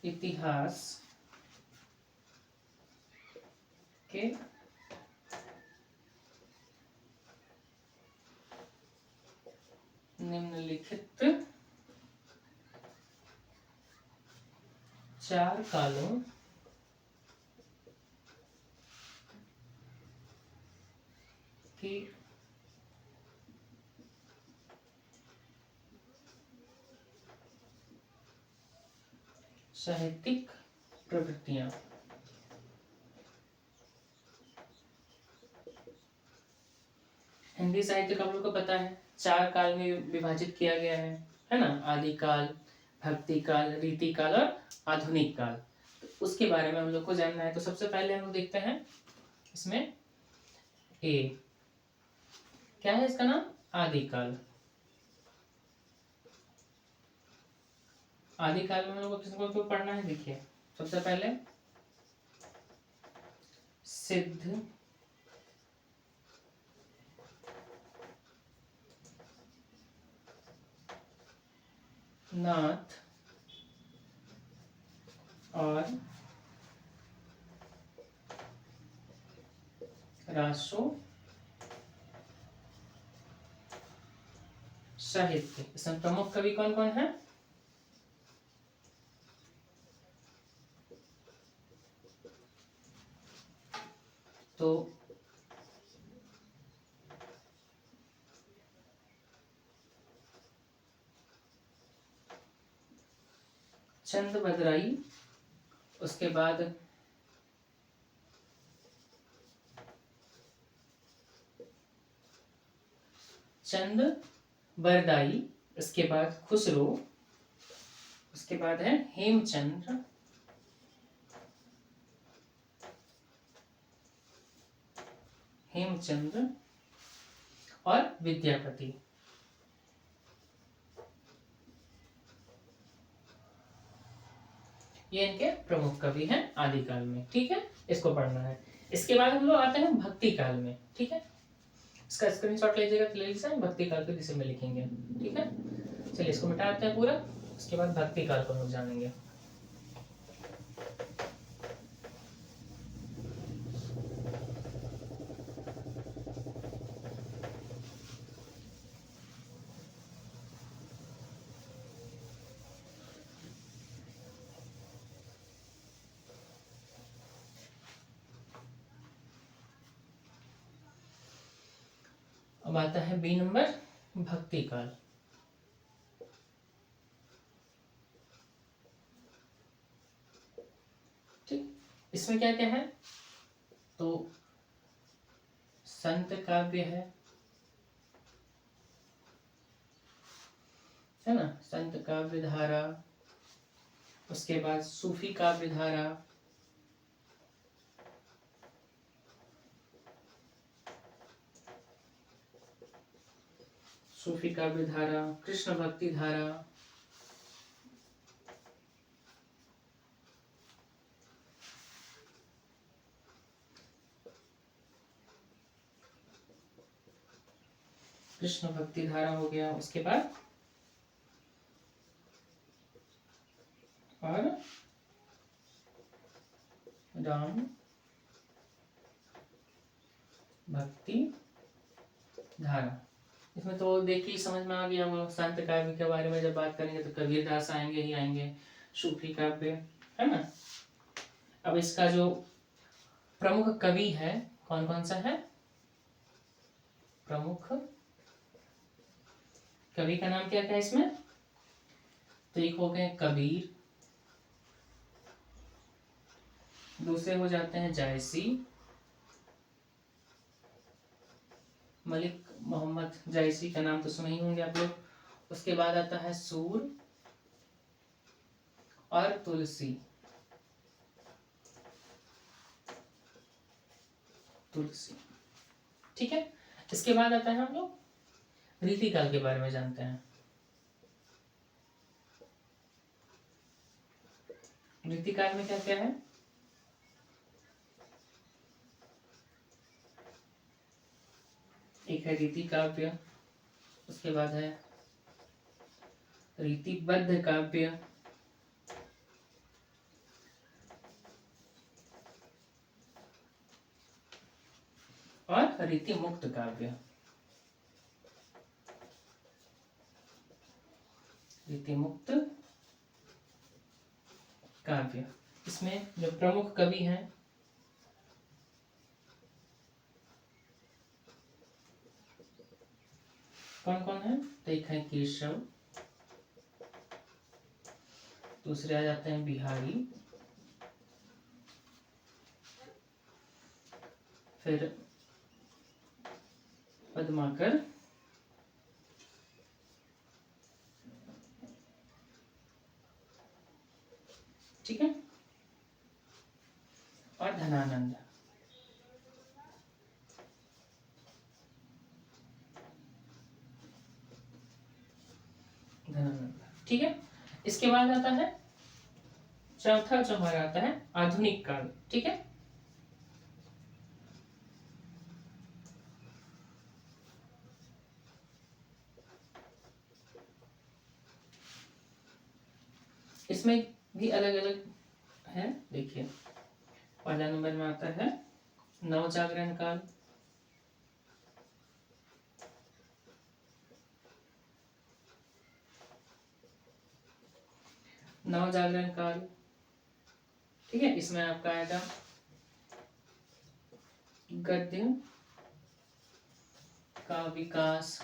इतिहास के निम्नलिखित 4 कालों की साहित्यिक प्रवृत्तियां। हिंदी साहित्य का हम लोग को पता है 4 काल में विभाजित किया गया है ना, आदि काल, भक्ति काल, रीति काल और आधुनिक काल। तो उसके बारे में हम लोग को जानना है। तो सबसे पहले हम लोग देखते हैं इसमें ए, क्या है इसका नाम? आदिकाल। आदिकाल में हम लोग को किसको क्यों पढ़ना है? देखिए, सबसे पहले सिद्ध नाथ और रासो साहित्य। इसमें प्रमुख कवि कौन कौन है? तो चंद बदराई, उसके बाद चंद बरदाई, उसके बाद खुसरो, उसके बाद है हेमचंद्र, हेमचंद्र और विद्यापति। ये इनके प्रमुख कवि हैं आदिकाल में। ठीक है, इसको पढ़ना है। इसके बाद हम लोग आते हैं भक्ति काल में। ठीक है, इसका स्क्रीनशॉट लीजिएगा, प्लेलिस्ट है भक्ति काल के विषय में लिखेंगे। ठीक है, चलिए इसको मिटाते हैं पूरा। उसके बाद भक्ति काल को हम लोग जानेंगे। अब आता है बी नंबर, भक्ति काल। ठीक, इसमें क्या क्या है? तो संत काव्य है ना, संत काव्य धारा, उसके बाद सूफी काव्य धारा, सूफी काव्य धारा, कृष्ण भक्ति धारा, कृष्ण भक्ति धारा हो गया। उसके बाद और राम भक्ति धारा। इसमें तो देखिए समझ में आ गया वो संत काव्य के बारे में जब बात करेंगे तो कबीरदास आएंगे ही आएंगे, सूफी काव्य है ना। अब इसका जो प्रमुख कवि है कौन कौन सा है? प्रमुख कवि का नाम क्या क्या है इसमें? तो एक हो गए कबीर, दूसरे हो जाते हैं जायसी, मलिक मोहम्मद जायसी का नाम तो सुने ही होंगे आप लोग। उसके बाद आता है सूर और तुलसी, तुलसी। ठीक है, इसके बाद आता है हम लोग रीतिकाल के बारे में जानते हैं। रीतिकाल में क्या क्या है? एक है रीति काव्य, उसके बाद है रीतिबद्ध काव्य, और रीति मुक्त काव्य। रीति मुक्त काव्य, इसमें जो प्रमुख कवि हैं कौन कौन है? तो एक है केशव, दूसरे आ जाते हैं बिहारी, फिर पद्माकर, ठीक है, और धनानंद। धनानंद, ठीक है। इसके बाद आता है चौथा, जो हमारा आता है आधुनिक काल, ठीक है। इसमें भी अलग अलग है, देखिए। पहला नंबर में आता है नवजागरण काल, नवजागरण काल, ठीक है। इसमें आपका आएगा गद्य का विकास,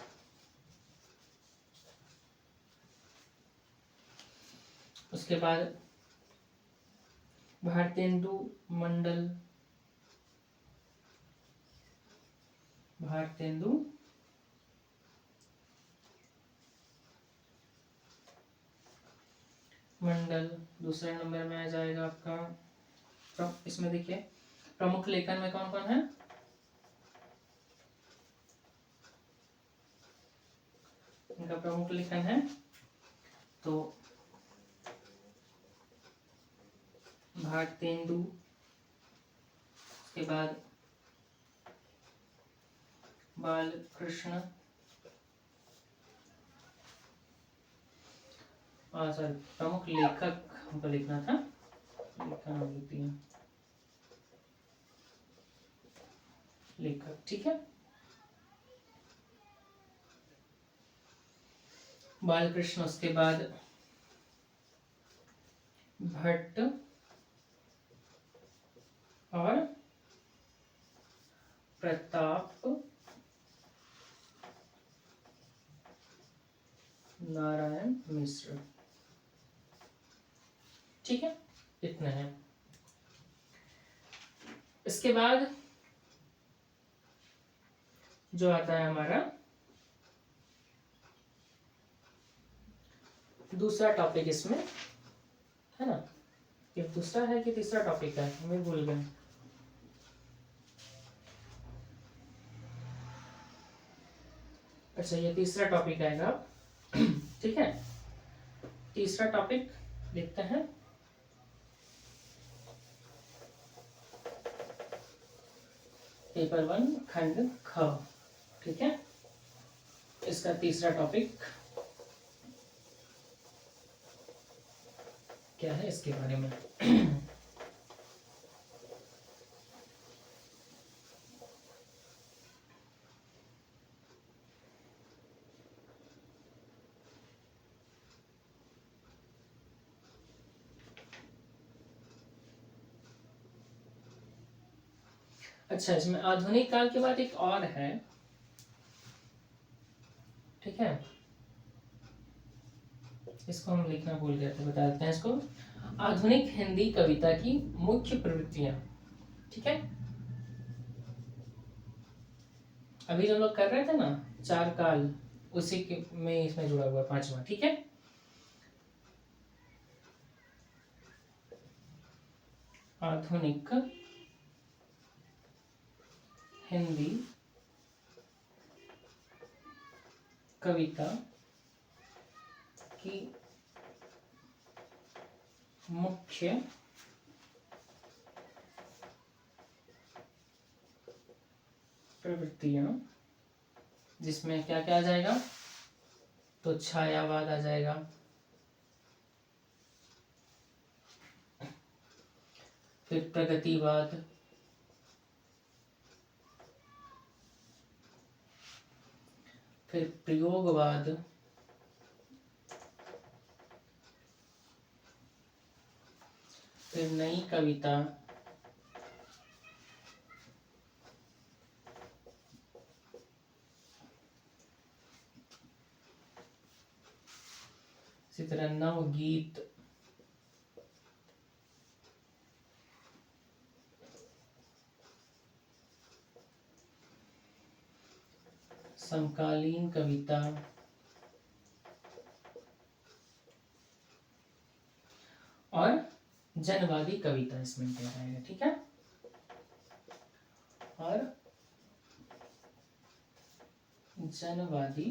उसके बाद भारतेंदु मंडल, भारतेंदु मंडल। दूसरे नंबर में आ जाएगा आपका, इसमें देखिए प्रमुख लेखन में कौन कौन है, इनका प्रमुख लेखन है तो भारतेंदु, उसके बाद बालकृष्ण, सॉरी प्रमुख लेखक हमको लिखना था, लिखना लिखती है लेखक, ठीक है। बालकृष्ण, उसके बाद भट्ट और प्रताप नारायण मिश्र, ठीक है। इतने हैं। इसके बाद जो आता है हमारा दूसरा टॉपिक, इसमें है ना, ये दूसरा है कि तीसरा टॉपिक है, मैं भूल गया। अच्छा, ये तीसरा टॉपिक आएगा, ठीक है। तीसरा टॉपिक लिखते हैं पेपर 1 खंड ख, ठीक है। इसका तीसरा टॉपिक क्या है, इसके बारे में अच्छा, इसमें आधुनिक काल के बाद एक और है, ठीक है। इसको हम लिखना भूल गए थे, बता देते हैं इसको। आधुनिक हिंदी कविता की मुख्य प्रवृत्तियां, ठीक है। अभी जो लोग कर रहे थे ना 4 काल, उसी के में इसमें जुड़ा हुआ 5वां, ठीक है। आधुनिक हिंदी कविता की मुख्य प्रवृत्तियां, जिसमें क्या क्या आ जाएगा, तो छायावाद आ जाएगा, फिर प्रगतिवाद, फिर प्रयोगवाद, फिर नई कविता, इसी तरह नवगीत, समकालीन कविता, और जनवादी कविता इसमें कहलाएगा, ठीक है। और जनवादी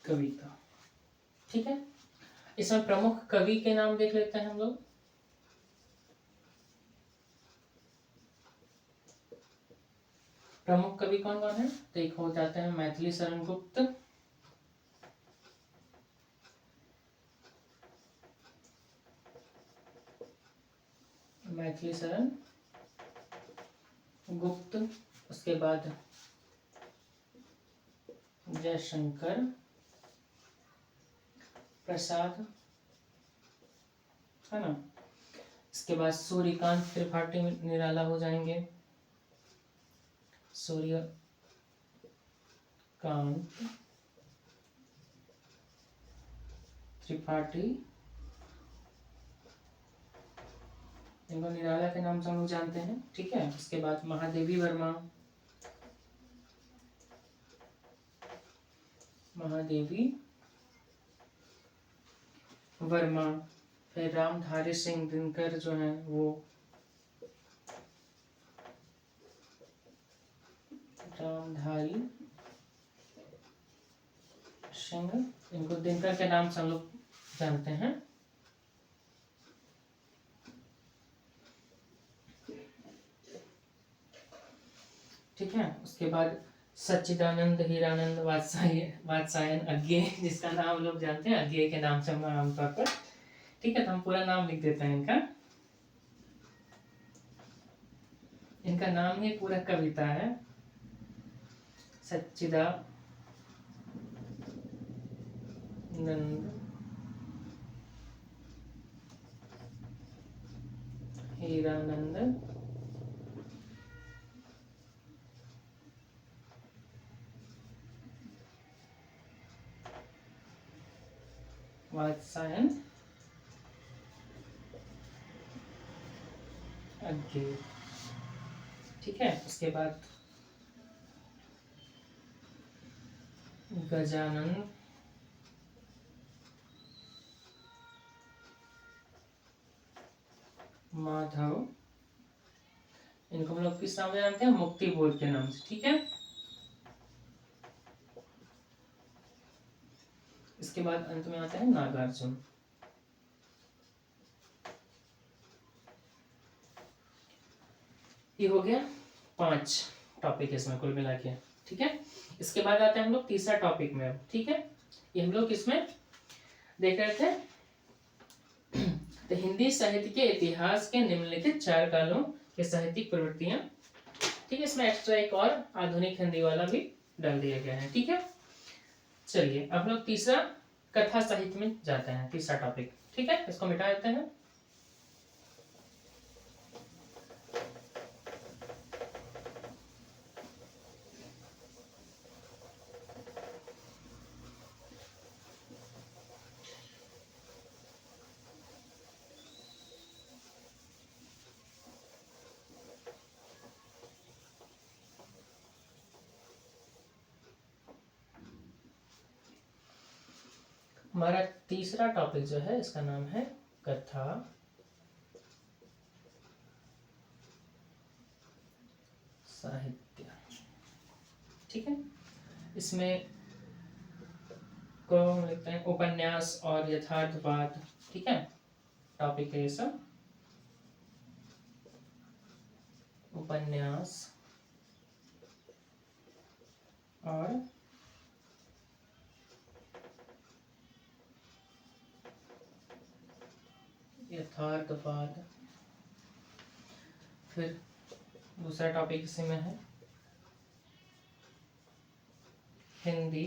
कविता, ठीक है। इसमें प्रमुख कवि के नाम देख लेते हैं हम लोग। प्रमुख कवि कौन कौन है, तो एक हो जाते हैं मैथिली शरण गुप्त, मैथिली शरण गुप्त, उसके बाद जयशंकर प्रसाद, है ना। इसके बाद सूर्यकांत त्रिपाठी निराला हो जाएंगे, सूर्यकांत त्रिपाठी, इनको निराला के नाम से हम लोग जानते हैं, ठीक है। उसके बाद महादेवी वर्मा, महादेवी वर्मा, फिर रामधारी सिंह दिनकर जो हैं वो, रामधारी सिंह, इनको दिनकर के नाम से हम लोग जानते हैं। ठीक है। उसके बाद सच्चिदानंद हीरानंद वात्सायन अज्ञे, जिसका नाम लोग जानते हैं अज्ञे के नाम से हम आमतौर पर, ठीक है। तो हम पूरा नाम लिख देते हैं इनका। इनका नाम ही पूरा कविता है, सच्चिदानंद हीरानंद वात्सायन अज्ञे, ठीक है। उसके बाद गजानन माधव, इनको हम लोग किस नाम से जानते हैं, मुक्ति बोध के नाम से, ठीक है। इसके बाद अंत में आता है नागार्जुन। ये हो गया 5 टॉपिक इसमें कुल मिला के, ठीक है। इसके बाद आते हैं हम लोग तीसरा टॉपिक में, ठीक है। ये हम लोग इसमें देख रहे थे तो हिंदी साहित्य के इतिहास के निम्नलिखित 4 कालों के साहित्यिक प्रवृत्तियां, ठीक है। इसमें एक्स्ट्रा एक और आधुनिक हिंदी वाला भी डाल दिया गया है, ठीक है। चलिए अब लोग तीसरा कथा साहित्य में जाते हैं, तीसरा टॉपिक, ठीक है। इसको मिटा देते हैं। हमारा तीसरा टॉपिक जो है इसका नाम है कथा साहित्य, ठीक है। इसमें को हम लिखते हैं उपन्यास और यथार्थवाद, ठीक है। टॉपिक है ये सब, उपन्यास और यथार्थवाद। फिर दूसरा टॉपिक इसी में है हिंदी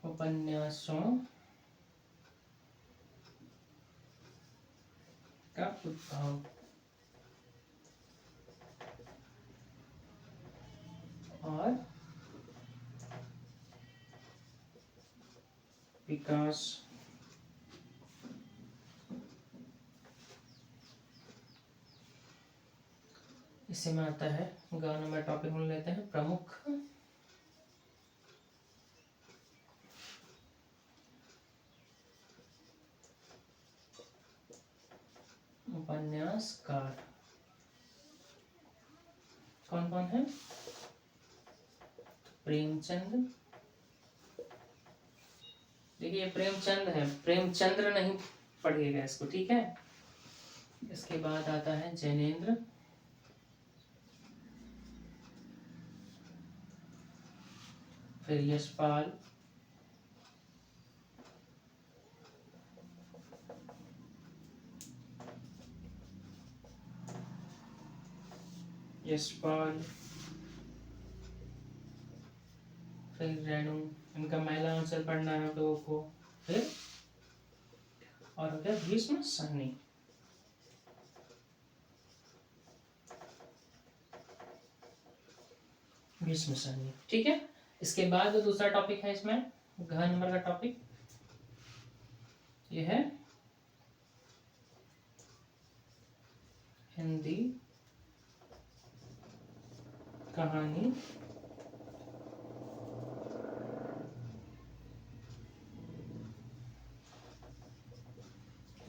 उपन्यासों का उद्भव और विकास। इसी में आता है 11 नंबर टॉपिक हम लेते हैं प्रमुख उपन्यासकार कौन कौन है? प्रेमचंद, देखिए प्रेमचंद है, प्रेमचंद्र नहीं पढ़िएगा इसको, ठीक है। इसके बाद आता है जैनेन्द्र, फिर यशपाल, फिर रेणु, इनका महिला आंसर पढ़ना है आप लोगों को। फिर और हो गया भीष्म सहनी। भीष्म सहनी, ठीक है। इसके बाद दूसरा टॉपिक है इसमें, घ नंबर का टॉपिक ये है हिंदी कहानी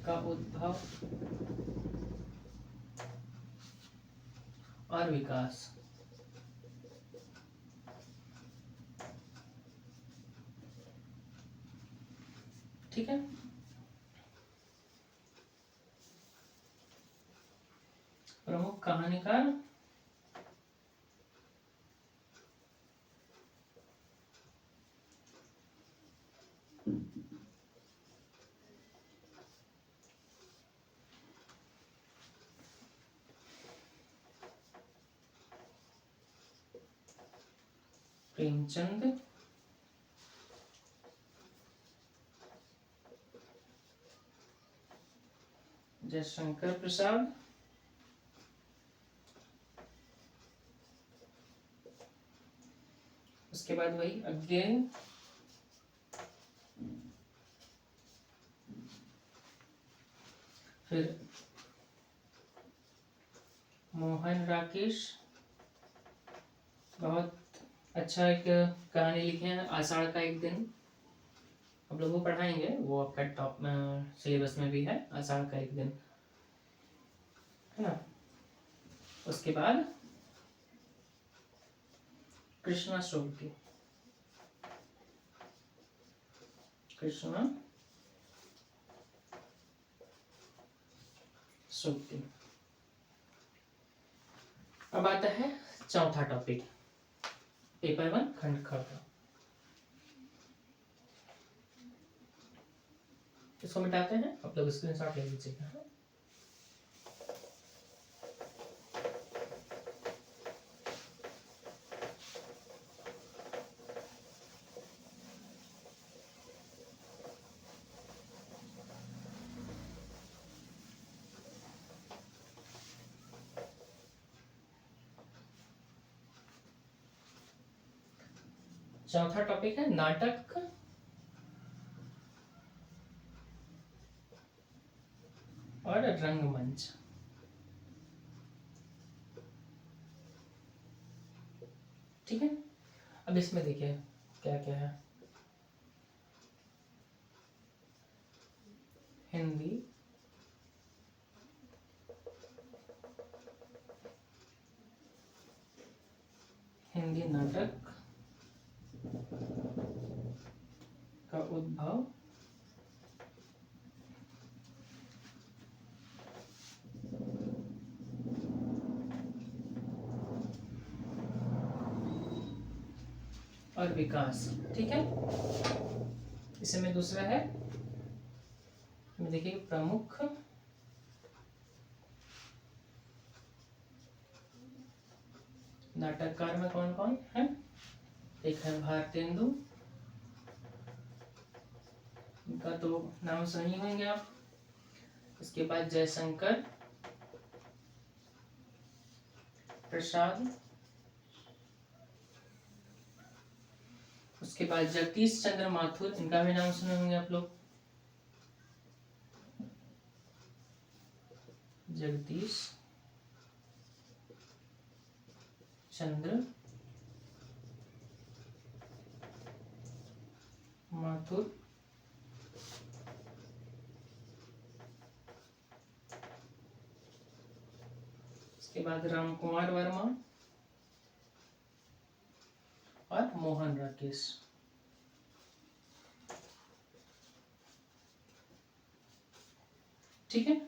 का उद्भव और विकास। ठीक है, प्रमुख कहानीकार प्रेमचंद, जयशंकर प्रसाद, उसके बाद वही अगेन फिर मोहन राकेश, बहुत अच्छा एक कहानी लिखे हैं, आषाढ़ का एक दिन, हम लोग वो पढ़ाएंगे, वो आपका टॉप सिलेबस में भी है, आषाढ़ का एक दिन, है ना। उसके बाद कृष्णा सोबती, कृष्णा सोबती। अब आता है चौथा टॉपिक, पेपर 1 खंड ख का। इसको मिटाते हैं, आप लोग स्क्रीनशॉट ले लीजिएगा। चौथा टॉपिक है नाटक और रंगमंच। ठीक है, अब इसमें देखिए क्या क्या है। हिंदी हिंदी नाटक का उद्भव और विकास। ठीक है, इसमें दूसरा है, देखिए प्रमुख नाटककार में कौन कौन है। एक है भारतेंदु, इनका तो नाम सही होंगे आप। इसके बाद जयशंकर प्रसाद, उसके बाद जगदीश चंद्र माथुर, इनका भी नाम सुने होंगे आप लोग। जगदीश चंद्र माथुर, उसके बाद राम कुमार वर्मा और मोहन राकेश। ठीक है,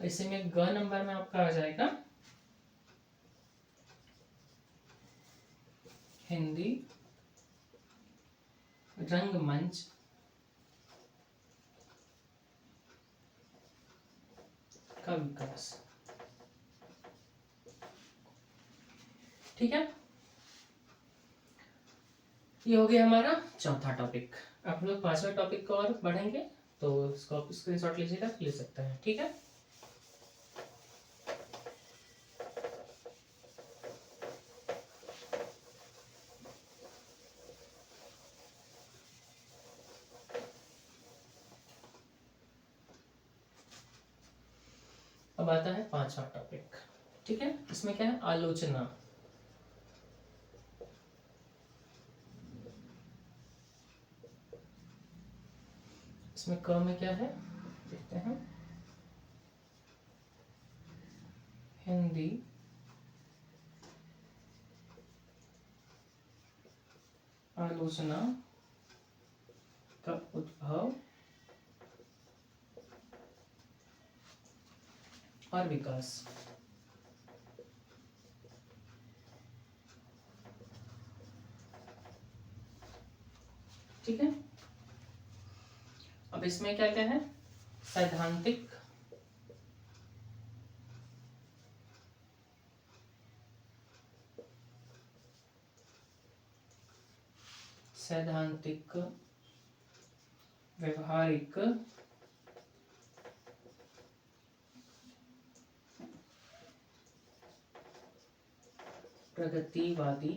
ऐसे में ग नंबर में आपका आ जाएगा हिंदी रंगमंच का विकास। ठीक है, ये हो गया हमारा चौथा टॉपिक। आप लोग पांचवा टॉपिक को और बढ़ेंगे तो इसको आप स्क्रीनशॉट लीजिएगा, ले सकते हैं। ठीक है, अब आता है पांचवा टॉपिक। ठीक है, इसमें क्या है, आलोचना। इसमें क में क्या है देखते हैं, हिंदी आलोचना का उद्भव और विकास। ठीक है, अब इसमें क्या क्या है, सैद्धांतिक सैद्धांतिक व्यवहारिक प्रगतिवादी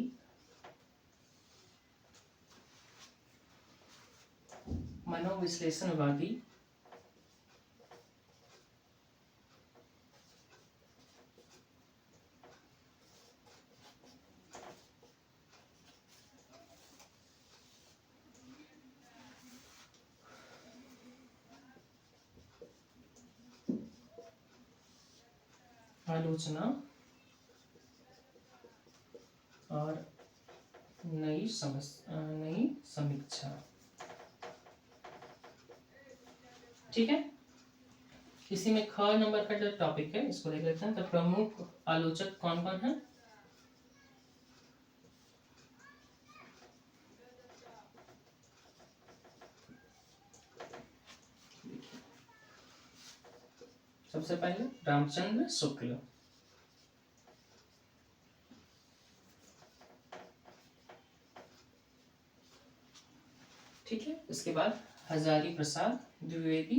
मनोविश्लेषणवादी आलोचना और नई समीक्षा। ठीक है, इसी में ख नंबर का जो टॉपिक है इसको देख लेते हैं। तो प्रमुख आलोचक कौन कौन है, सबसे पहले रामचंद्र शुक्ल, ठीक है, इसके बाद हजारी प्रसाद द्विवेदी,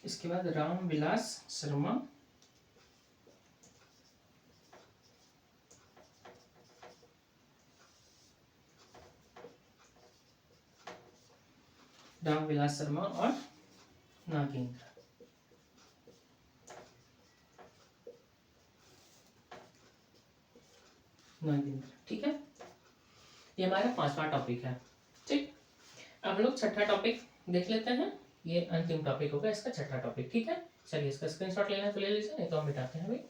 इसके बाद रामविलास शर्मा, रामविलास शर्मा और नागेंद्र। ठीक है, ये हमारा पांचवा टॉपिक है। ठीक, अब हम लोग छठा टॉपिक देख लेते हैं। ये अंतिम टॉपिक होगा इसका, छठा टॉपिक। ठीक है, चलिए इसका स्क्रीनशॉट लेना तो ले लीजिए, नहीं तो हम मिटाते हैं भाई।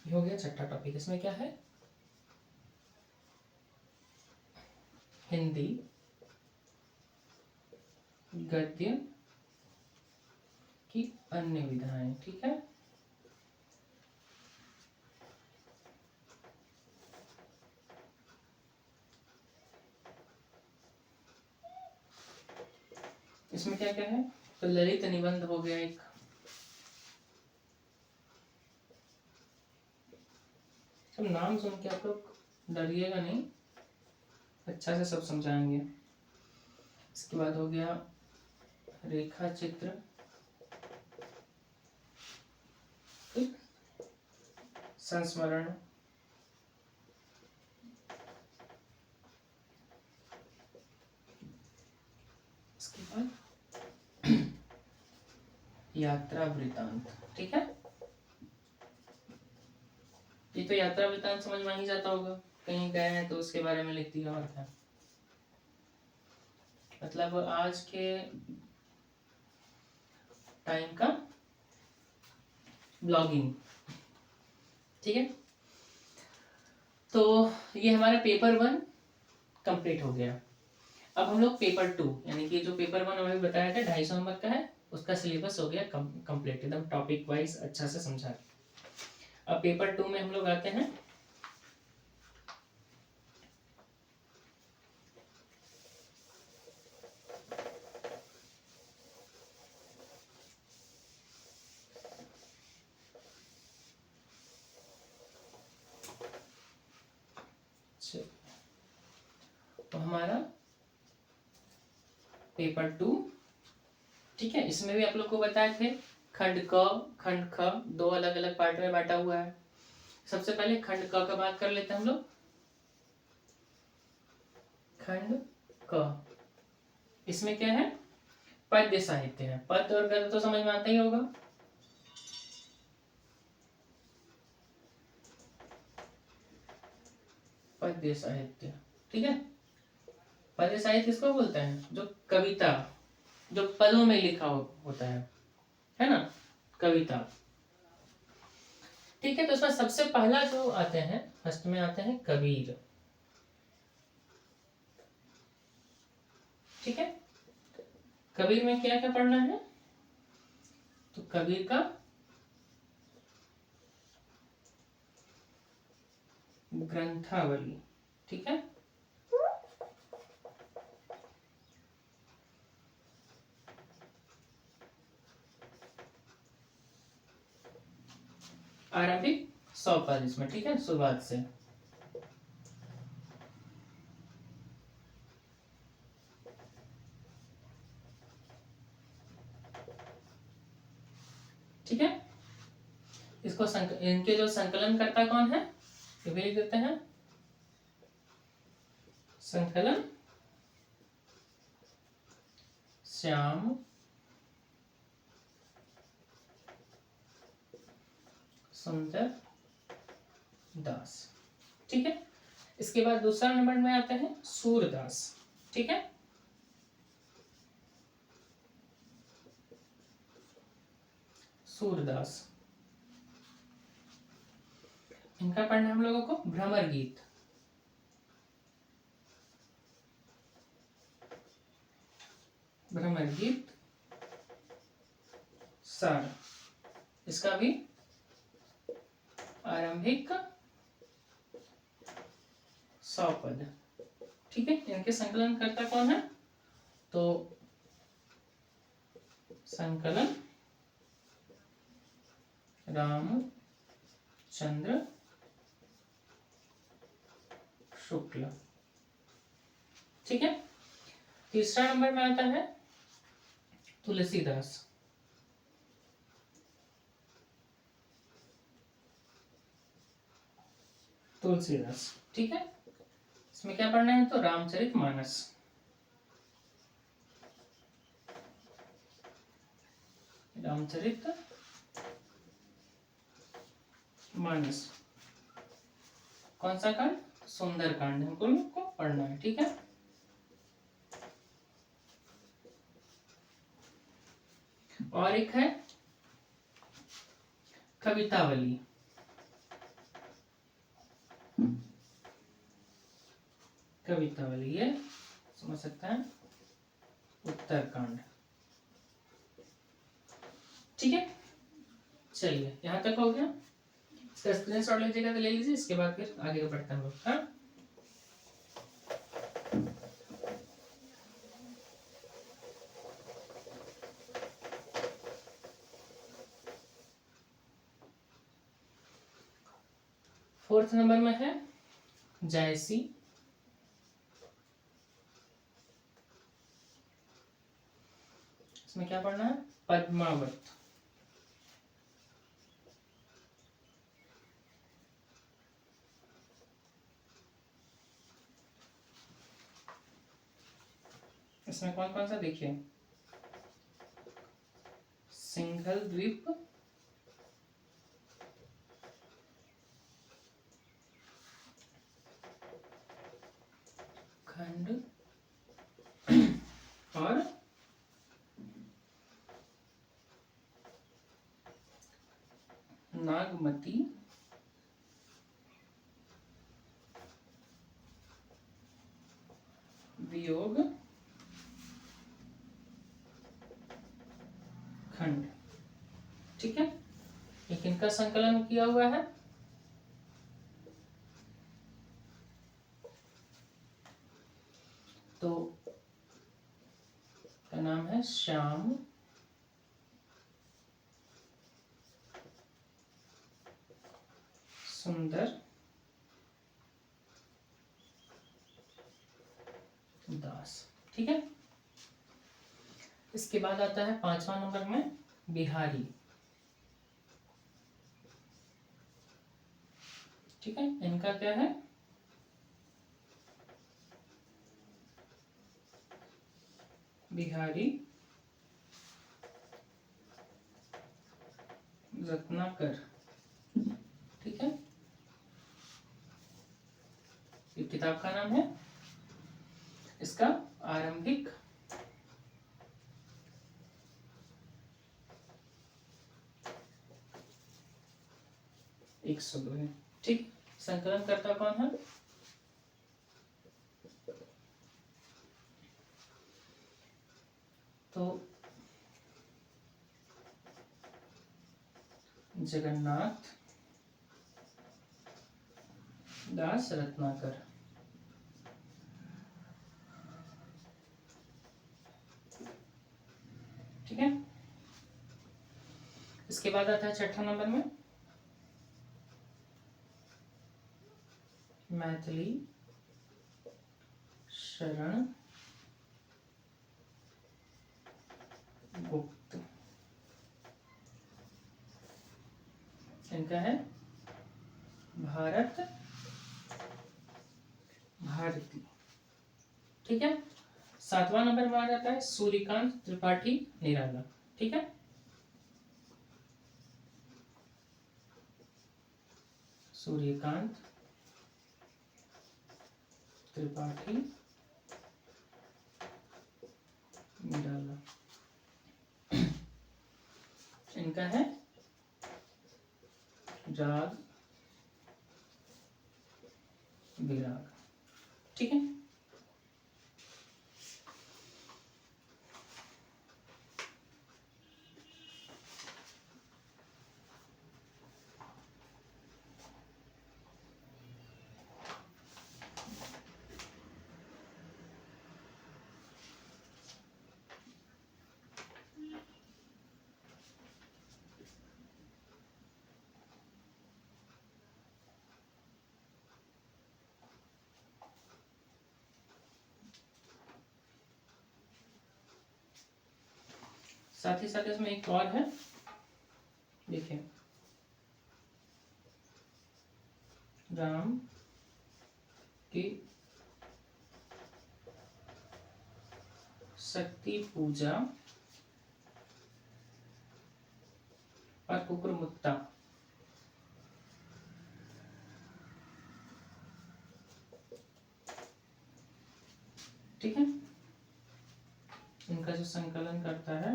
हो गया छठा टॉपिक। इसमें क्या है, हिंदी गद्य की अन्य विधाएं। ठीक है, इसमें क्या क्या है, तो ललित निबंध हो गया एक, सब नाम सुन के आप लोग डरिएगा नहीं, अच्छा से सब समझाएंगे। इसके बाद हो गया रेखा चित्र संस्मरण, इसके बाद यात्रा वृतांत। ठीक है, ये तो यात्रा वृतांत समझ में ही जाता होगा, कहीं गए हैं तो उसके बारे में लिख दिया और क्या। मतलब आज के टाइम का ब्लॉगिंग। ठीक है, तो ये हमारा पेपर 1 कंप्लीट हो गया। अब हम लोग पेपर 2 यानी कि जो पेपर 1 हमें बताया था 250 नंबर का है, उसका सिलेबस हो गया कंप्लीट, एकदम टॉपिक वाइज अच्छा से समझा। अब पेपर 2 में हम लोग आते हैं। तो हमारा पेपर 2, ठीक है, इसमें भी आप लोग को बताए थे खंड क खंड ख 2 अलग अलग पार्ट में बांटा हुआ है। सबसे पहले खंड क का बात कर लेते हैं हम लोग। खंड क, इसमें क्या है, पद्य साहित्य है। पद्य और गद्य तो समझ में आता ही होगा। पद्य साहित्य, ठीक है, पद्य साहित्य किसको बोलते हैं, जो कविता, जो पदों में लिखा होता है ना, कविता। ठीक है, तो इसमें सबसे पहला जो आते हैं, फर्स्ट में आते हैं कबीर। ठीक है, कबीर में क्या क्या पढ़ना है, तो कबीर का ग्रंथावली। ठीक है, आरंभिक 100 पद इसमें। ठीक है, शुरुआत से। ठीक है, इसको इनके जो संकलन करता कौन है, ये भी लिख देते हैं। संकलन श्याम सुंदर दास। ठीक है, इसके बाद दूसरा नंबर में आते हैं सूरदास। ठीक है, सूरदास, इनका पढ़ना हम लोगों को भ्रमर गीत। भ्रमर गीत सार, इसका भी आरंभिक 100 पद। ठीक है, इनके संकलन करता कौन है, तो संकलन रामचंद्र शुक्ल। ठीक है, तीसरा नंबर में आता है तुलसीदास। तुलसीदास, ठीक है, इसमें क्या पढ़ना है, तो रामचरितमानस। रामचरित मानस, कौन सा कांड, सुंदर कांड हमको पढ़ना है। ठीक है, और एक है कवितावली। कवितावली ये समझ सकते हैं, उत्तरकांड। ठीक है, चलिए यहां तक हो गया। इसका स्क्रीनशॉट लीजिएगा तो ले लीजिए, इसके बाद फिर आगे का पढ़ते हैं लोग। हाँ, फोर्थ नंबर में है जायसी। इसमें क्या पढ़ना है, पद्मावत। इसमें कौन कौन सा देखिए, सिंघल द्वीप, खंड और नागमती वियोग खंड। ठीक है, ये किनका संकलन किया हुआ है? तो का नाम है श्याम सुंदर दास। ठीक है, इसके बाद आता है 5वां नंबर में बिहारी। ठीक है, इनका क्या है? बिहारी रत्नाकर। ठीक है, ये किताब का नाम है, इसका आरंभिक एक शब्द है। ठीक, संकलन करता कौन है? तो जगन्नाथ दास रत्नाकर। ठीक है, इसके बाद आता है 6ठा नंबर में मैथिली शरण गुप्त। इनका है भारत भारती। ठीक है, 7वां नंबर में आ जाता है सूर्यकांत त्रिपाठी निराला। ठीक है, सूर्यकांत त्रिपाठी निराला। इनका है राग विराग। ठीक है, साथ ही साथ इसमें एक और है, देखिए, राम की शक्ति पूजा और कुकुरमुत्ता। ठीक है, इनका जो संकलन करता है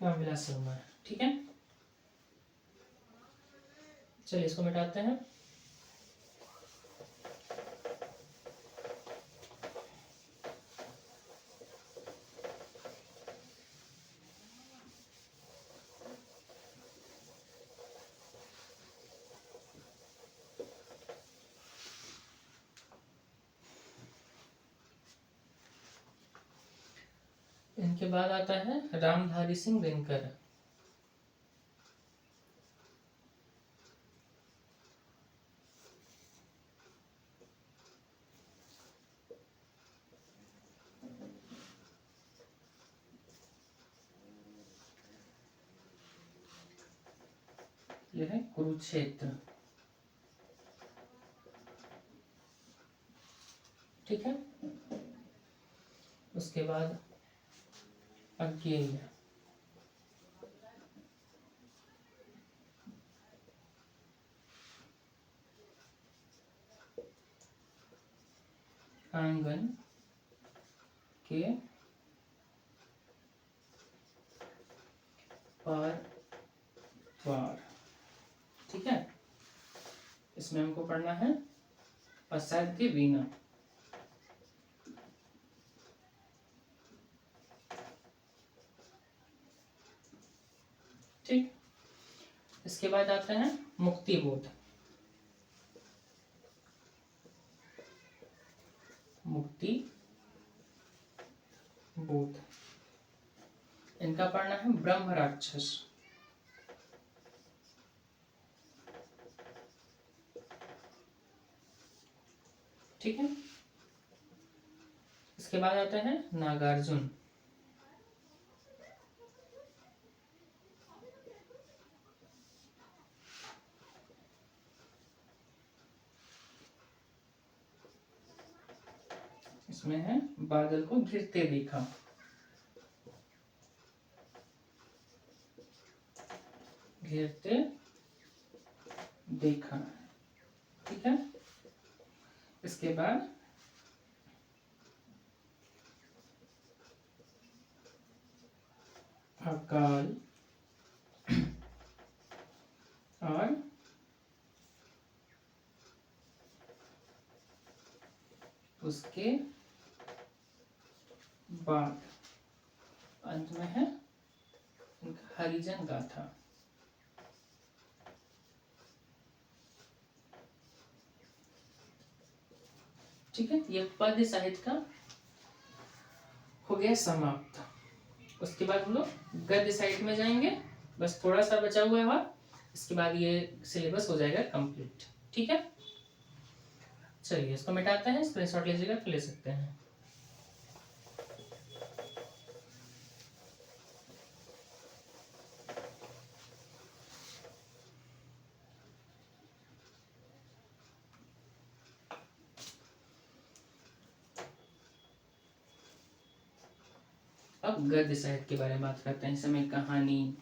रामविलास शर्मा है। ठीक है, चलिए इसको मिटाते हैं। इनके बाद आता है रामधारी सिंह दिनकर। यह है कुरुक्षेत्र। ठीक है, उसके बाद अज्ञेय, आंगन के पार द्वार। ठीक है, इसमें हमको पढ़ना है असाध्य वीणा। ठीक, इसके बाद आता है मुक्ति बोध। मुक्ति बोध, इनका पढ़ना है ब्रह्म राक्षस। ठीक है, इसके बाद आता है नागार्जुन। इसमें है बादल को घिरते देखा। घिरते देखा। ठीक है, इसके बाद अकाल और उसके बाद अंत में है हरिजन गाथा। ठीक है, ये पद्य साहित्य का हो गया समाप्त। उसके बाद हम लोग गद्य साहित्य में जाएंगे, बस थोड़ा सा बचा हुआ है और इसके बाद ये सिलेबस हो जाएगा कंप्लीट। ठीक है, चलिए इसको मिटाते हैं, स्क्रीनशॉट लीजिएगा तो ले सकते हैं। अब गद्य साहित्य के बारे में बात करते हैं। इसमें कहानी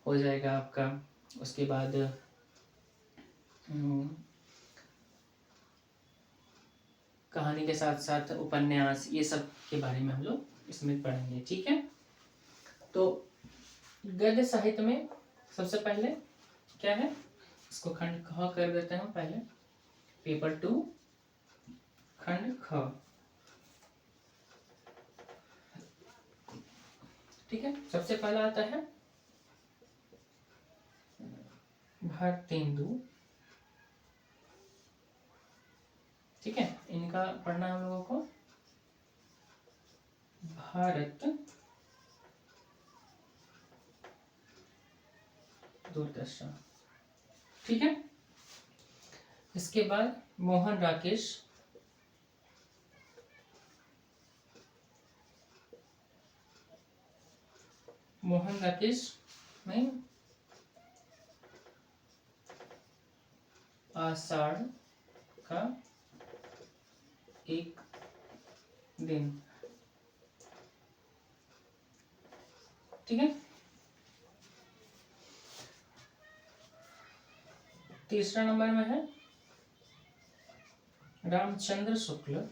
हो जाएगा आपका, उसके बाद कहानी के साथ साथ उपन्यास, ये सब के बारे में हम लोग इसमें पढ़ेंगे। ठीक है, तो गद्य साहित्य में सबसे पहले क्या है, इसको खंड ख कर देते हैं पहले। पेपर 2 खंड ख। ठीक है, सबसे पहला आता है भारतेंदु। ठीक है, इनका पढ़ना हम लोगों को भारत दूरदर्शन। ठीक है, इसके बाद मोहन राकेश। मोहन राकेश में आषाढ़ का एक दिन। ठीक है, तीसरा नंबर में है रामचंद्र शुक्ल।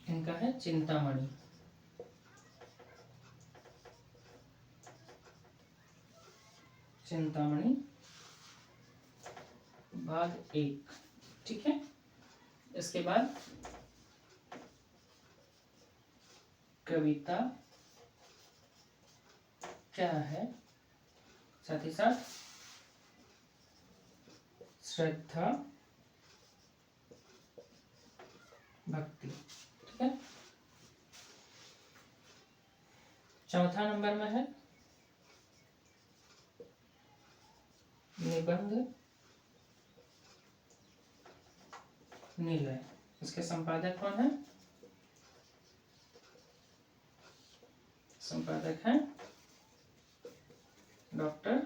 इनका है चिंतामणि। चिंतामणि भाग 1। ठीक है, इसके बाद कविता क्या है, साथ ही साथ श्रद्धा भक्ति। ठीक है, चौथा नंबर में है निबंध निलय। इसके संपादक कौन है? संपादक है डॉक्टर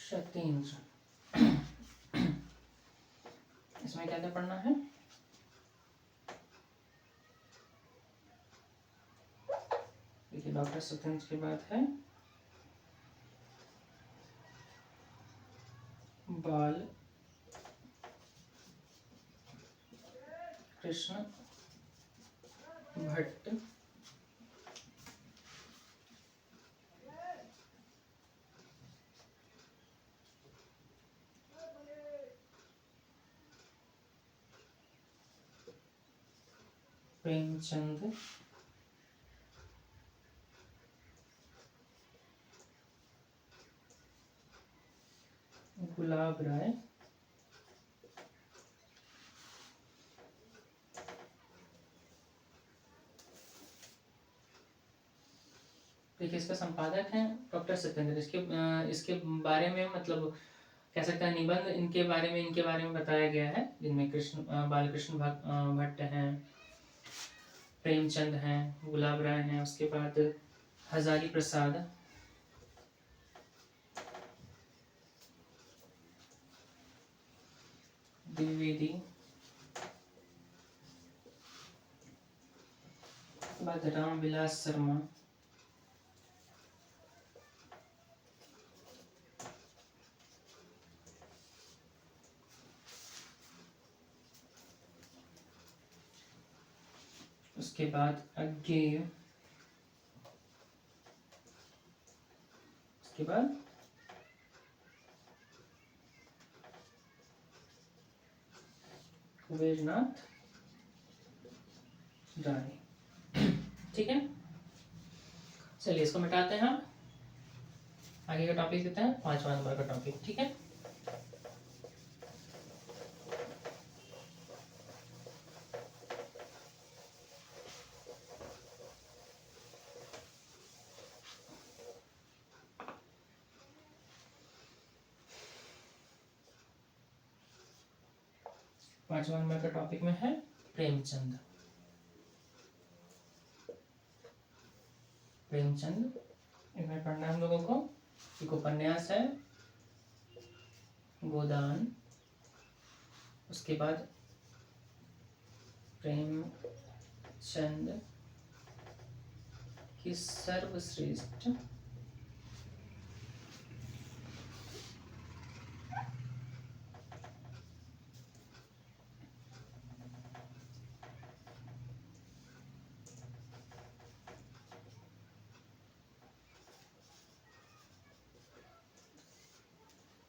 सत्येंद्र। इसमें क्या क्या पढ़ना है? देखिए डॉक्टर सत्येंद्र के बाद है बाल कृष्ण भट्ट, प्रेमचंद, गुलाब राय, देखिए इसका संपादक है डॉक्टर सत्येंद्र। इसके बारे में मतलब कह सकते हैं निबंध इनके बारे में बताया गया है, जिनमें बालकृष्ण भट्ट हैं, प्रेमचंद हैं, गुलाब राय हैं, उसके बाद हजारी प्रसाद, द्विवेदी, बाद रामविलास शर्मा, उसके बाद अज्ञेय, उसके बाद कुबेरनाथ राय। ठीक है, चलिए इसको मिटाते हैं हम, आगे का टॉपिक देते हैं 5वां नंबर का टॉपिक। ठीक है, पांचवा नंबर का टॉपिक में है प्रेमचंद। प्रेमचंद इसमें पढ़ना है हम लोगों को, एक उपन्यास है गोदान, उसके बाद प्रेमचंद की सर्वश्रेष्ठ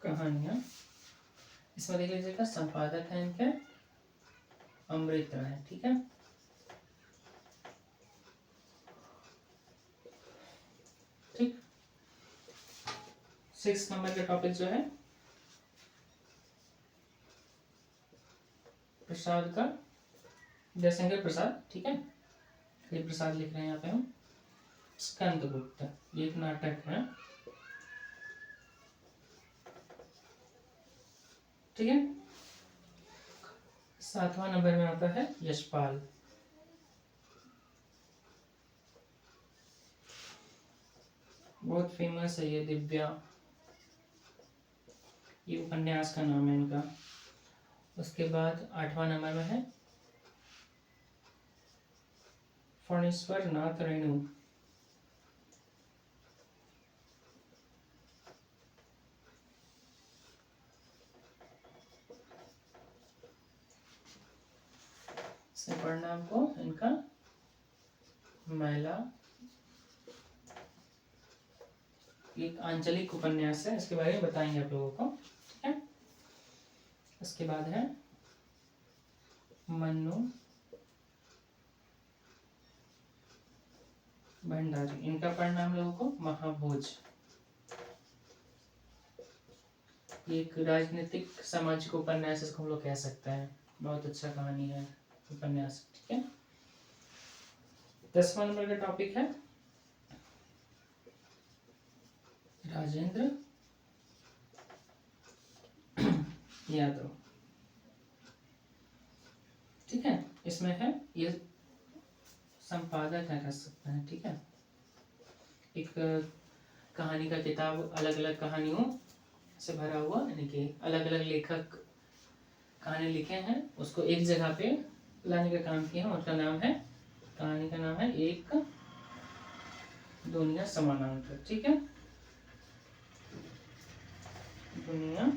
कहानियां। इसमें देख लीजिएगा संपादक है इनके अमृत राय। ठीक है, ठीक। 6 नंबर का टॉपिक जो है प्रसाद का, जयशंकर प्रसाद। ठीक है, ये प्रसाद लिख रहे हैं यहाँ पे हम। स्कंदगुप्त ये एक नाटक है। ठीक है, 7वां नंबर में आता है यशपाल। बहुत फेमस है ये, दिव्या, ये उपन्यास का नाम है इनका। उसके बाद 8वां नंबर में है फणीश्वर नाथ रेणु। से पढ़ना आपको इनका मैला, एक आंचलिक उपन्यास है, इसके बारे में बताएंगे आप लोगों को। ठीक है, उसके बाद है मन्नू भंडारी, इनका पढ़ना हम लोगों को महाभोज, एक राजनीतिक सामाजिक उपन्यास इसको हम लोग कह सकते हैं। बहुत अच्छा कहानी है, उपन्यास। ठीक है, 10वां नंबर का टॉपिक है राजेंद्र यादव। ठीक है, इसमें है ये संपादक है, कह सकते हैं। ठीक है, एक कहानी का किताब अलग अलग कहानियों से भरा हुआ, यानी कि अलग अलग लेखक कहानी लिखे हैं, उसको एक जगह पे लाने का काम किया है। उनका नाम है, कहानी का नाम है एक दुनिया समानांतर। ठीक है, दुनिया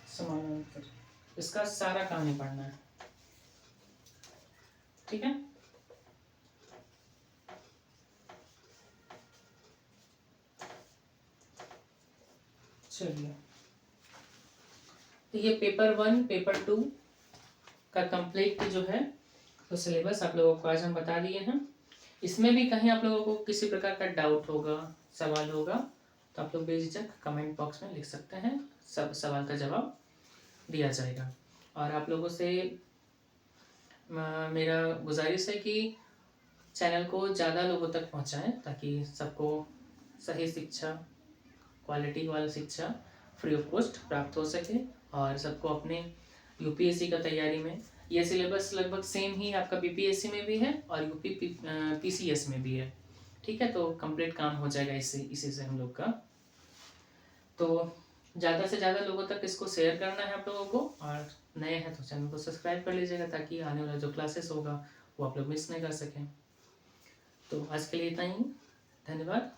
समानांतर। इसका सारा कहानी पढ़ना है। ठीक है, चलिए, तो ये पेपर 1 पेपर 2 का कंप्लीट जो है तो सिलेबस आप लोगों को आज हम बता दिए हैं। इसमें भी कहीं आप लोगों को किसी प्रकार का डाउट होगा, सवाल होगा, तो आप लोग बेझिझक कमेंट बॉक्स में लिख सकते हैं, सब सवाल का जवाब दिया जाएगा। और आप लोगों से मेरा गुजारिश है कि चैनल को ज़्यादा लोगों तक पहुंचाएं, ताकि सबको सही शिक्षा, क्वालिटी वाली शिक्षा फ्री ऑफ कॉस्ट प्राप्त हो सके, और सबको अपने यूपीएससी का तैयारी में ये सिलेबस लगभग सेम ही आपका बीपीएससी में भी है और पीसीएस में भी है। ठीक है, तो कंप्लीट काम हो जाएगा इसी से हम लोग का। तो ज़्यादा से ज़्यादा लोगों तक इसको शेयर करना है आप लोगों को, और नए हैं तो चैनल को सब्सक्राइब कर लीजिएगा, ताकि आने वाला जो क्लासेस होगा वो आप लोग मिस नहीं कर सकें। तो आज के लिए इतना ही, धन्यवाद।